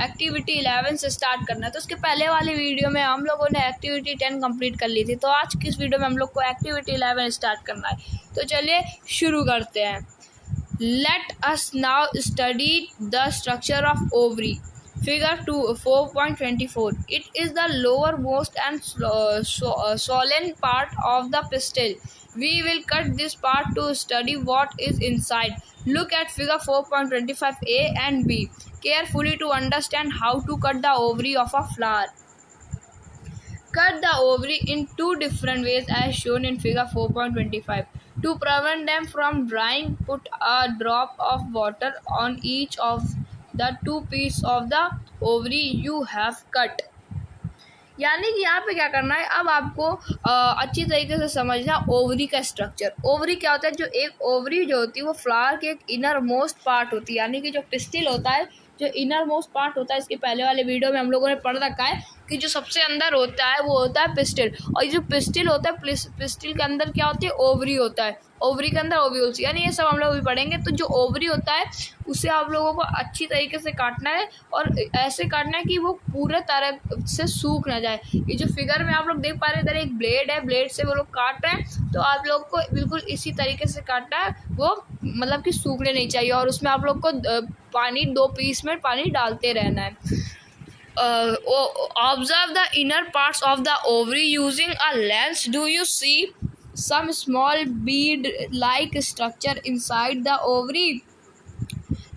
एक्टिविटी 11 से स्टार्ट करना है। तो उसके पहले वाली वीडियो में हम लोगों ने एक्टिविटी 10 कंप्लीट कर ली थी। तो आज की इस वीडियो में हम लोग को एक्टिविटी 11 स्टार्ट करना है। तो चलिए शुरू करते हैं। Let us now study the structure of ovary. Figure 4.24. It is the lowermost and swollen part of the pistil. We will cut this part to study what is inside. Look at figure 4.25a and b carefully to understand how to cut the ovary of a flower. Cut the ovary in two different ways as shown in figure 4.25. To prevent them from drying, put a drop of water on each of the two pieces of the ovary you have cut. यानी कि यहाँ पे क्या करना है, अब आपको अच्छी तरीके से समझना ओवरी का स्ट्रक्चर। ओवरी क्या होता है? जो एक ओवरी जो होती है वो फ्लावर के एक इनर मोस्ट पार्ट होती है, यानी कि जो पिस्टिल होता है, जो इनर मोस्ट पार्ट होता है, इसके पहले वाले वीडियो में हम लोगों ने पढ़ रखा है, कि जो सबसे अंदर होता है वो होता है पिस्टिल, और ये जो पिस्टिल होता है पिस्टिल के अंदर क्या होती है, ओवरी होता है, ओवरी के अंदर ओव्यूल्स, यानी ये सब हम लोग अभी पढ़ेंगे। तो जो ओवरी होता है उसे आप लोगों को अच्छी तरीके से काटना है और ऐसे काटना है कि वो पूरे तरह से सूख ना जाए। ये जो फिगर में आप लोग देख पा रहे हैं, इधर एक ब्लेड है, ब्लेड से वो लोग काट रहे हैं, तो आप लोग को बिल्कुल इसी तरीके से काटना है, वो मतलब कि सूखने नहीं चाहिए। और उसमें आप लोग को पानी 2 पीस में पानी डालते रहना है। Observe the inner parts of the ovary using a lens. Do you see some small bead-like structure inside the ovary?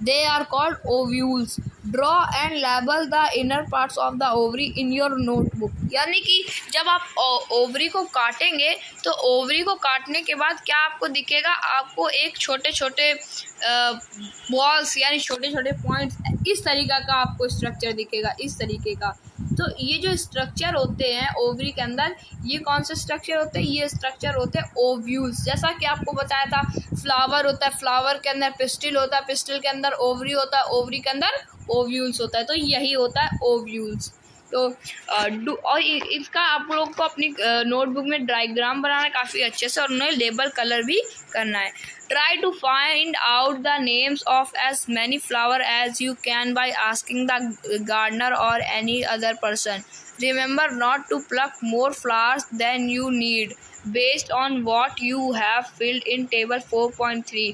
They are called ovules. Draw and label the inner parts of the ovary in your notebook. यानी कि जब आप ovary को काटेंगे तो ovary को काटने के बाद क्या आपको दिखेगा, आपको एक छोटे छोटे बॉल्स यानी छोटे छोटे पॉइंट्स, इस तरीका का आपको स्ट्रक्चर दिखेगा, इस तरीके का। तो ये जो स्ट्रक्चर होते हैं ओवरी के अंदर, ये कौन से स्ट्रक्चर होते हैं, ये स्ट्रक्चर होते हैं ओव्यूल्स। जैसा कि आपको बताया था, फ्लावर होता है, फ्लावर के अंदर पिस्टिल होता है, पिस्टिल के अंदर ओवरी होता है, ओवरी के अंदर ओव्यूल्स होता है, तो यही होता है ओव्यूल्स। तो और इसका आप लोग को अपनी नोटबुक में डायग्राम बनाना है काफ़ी अच्छे से, और उन्हें लेबल कलर भी करना है। Try to find out the names of as many flowers as you can by asking the gardener or any other person. Remember not to pluck more flowers than you need based on what you have filled in table 4.3.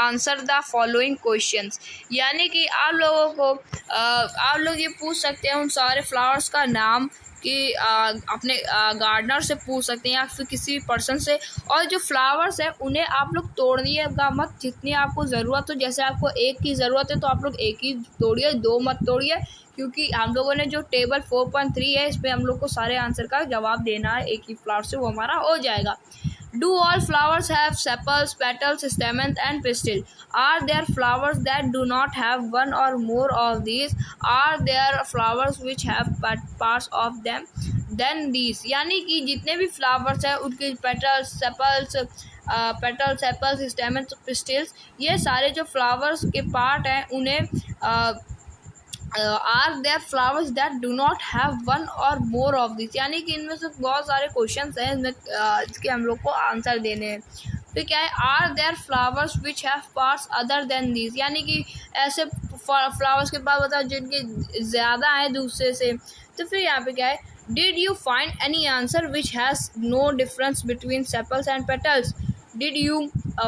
Answer the following questions. यानी कि आप लोगों को आप लोग ये पूछ सकते हैं उन सारे फ्लावर्स का नाम कि अपने गार्डनर से पूछ सकते हैं या फिर किसी पर्सन से। और जो फ्लावर्स है उन्हें आप लोग तोड़िएगा मत, जितनी आपको ज़रूरत हो। जैसे आपको एक की ज़रूरत है तो आप लोग एक ही तोड़िए, 2 मत तोड़िए, क्योंकि हम लोगों ने जो टेबल 4.3 है इस पर हम लोग को सारे आंसर का जवाब देना है, एक ही फ्लावर से वो हमारा हो जाएगा। Do all flowers have sepals, petals, stamens and pistil? Are there flowers that do not have one or more of these? Are there flowers which have parts of them? Then these, यानी कि जितने भी flowers हैं उनके petals, sepals, stamens, पिस्टिल्स, ये सारे जो flowers के पार्ट हैं उन्हें are there flowers that do not have one or more of this, यानी कि इनमें से बहुत सारे क्वेश्चंस हैं इसके हम लोग को आंसर देने हैं। फिर क्या है, are there flowers which have parts other than this, यानी कि ऐसे फ्लावर्स के पास बताओ जिनके ज़्यादा हैं दूसरे से। तो फिर यहाँ पे क्या है, did you find any answer which has no difference between sepals and petals? Did you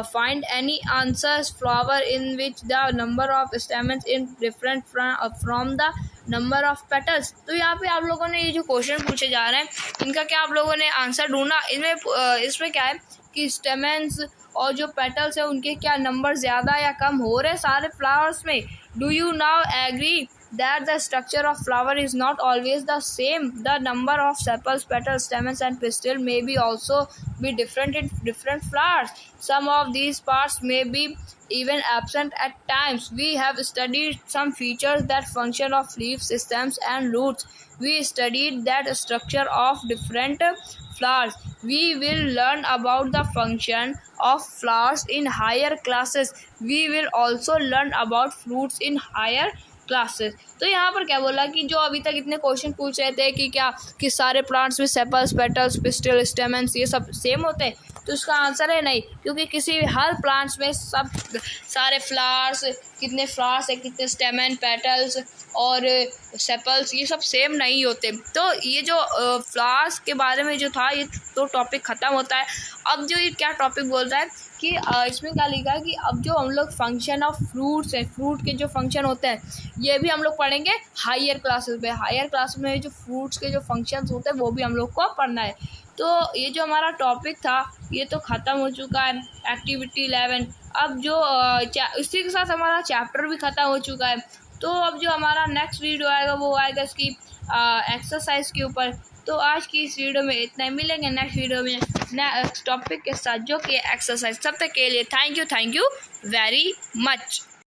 find any answers flower in which the number of stamens is different from the number of petals? तो यहाँ पे आप लोगों ने ये जो question पूछे जा रहे हैं इनका क्या आप लोगों ने आंसर ढूंढना? इसमें क्या है कि स्टेमेंस और जो पेटल्स है उनके क्या नंबर ज़्यादा या कम हो रहे हैं सारे फ्लावर्स में? Do you now agree that the structure of flower is not always the same? The number of sepals, petals, stamens and pistil may be also be different in different flowers. Some of these parts may be even absent at times. We have studied some features that function of leaf systems and roots. We studied that structure of different flowers. We will learn about the function of flowers in higher classes. We will also learn about fruits in higher classes. तो यहाँ पर क्या बोला कि जो अभी तक इतने क्वेश्चन पूछ रहे थे कि क्या कि सारे प्लांट्स में सेपल्स, पेटल्स, पिस्टिल, स्टेमेंस ये सब सेम होते हैं, तो इसका आंसर है नहीं, क्योंकि किसी हर प्लांट्स में सब सारे फ्लावर्स, कितने फ्लावर्स है, कितने स्टेमन, पेटल्स और सेपल्स, ये सब सेम नहीं होते। तो ये जो फ्लावर्स के बारे में जो था ये तो टॉपिक ख़त्म होता है। अब जो ये क्या टॉपिक बोल रहा है कि इसमें क्या लिखा है कि अब जो हम लोग फंक्शन ऑफ फ्रूट्स है, फ्रूट के जो फंक्शन होते हैं ये भी हम लोग पढ़ेंगे हायर क्लासेस में। हायर क्लास में जो फ्रूट्स के जो फंक्शंस होते हैं वो भी हम लोग को पढ़ना है। तो ये जो हमारा टॉपिक था ये तो ख़त्म हो चुका है, एक्टिविटी 11। अब जो इसी के साथ हमारा चैप्टर भी ख़त्म हो चुका है। तो अब जो हमारा नेक्स्ट वीडियो आएगा वो आएगा इसकी एक्सरसाइज के ऊपर। तो आज की इस वीडियो में इतना ही, मिलेंगे नेक्स्ट वीडियो में नेक्स्ट टॉपिक के साथ जो कि एक्सरसाइज। तब तक के लिए थैंक यू वेरी मच।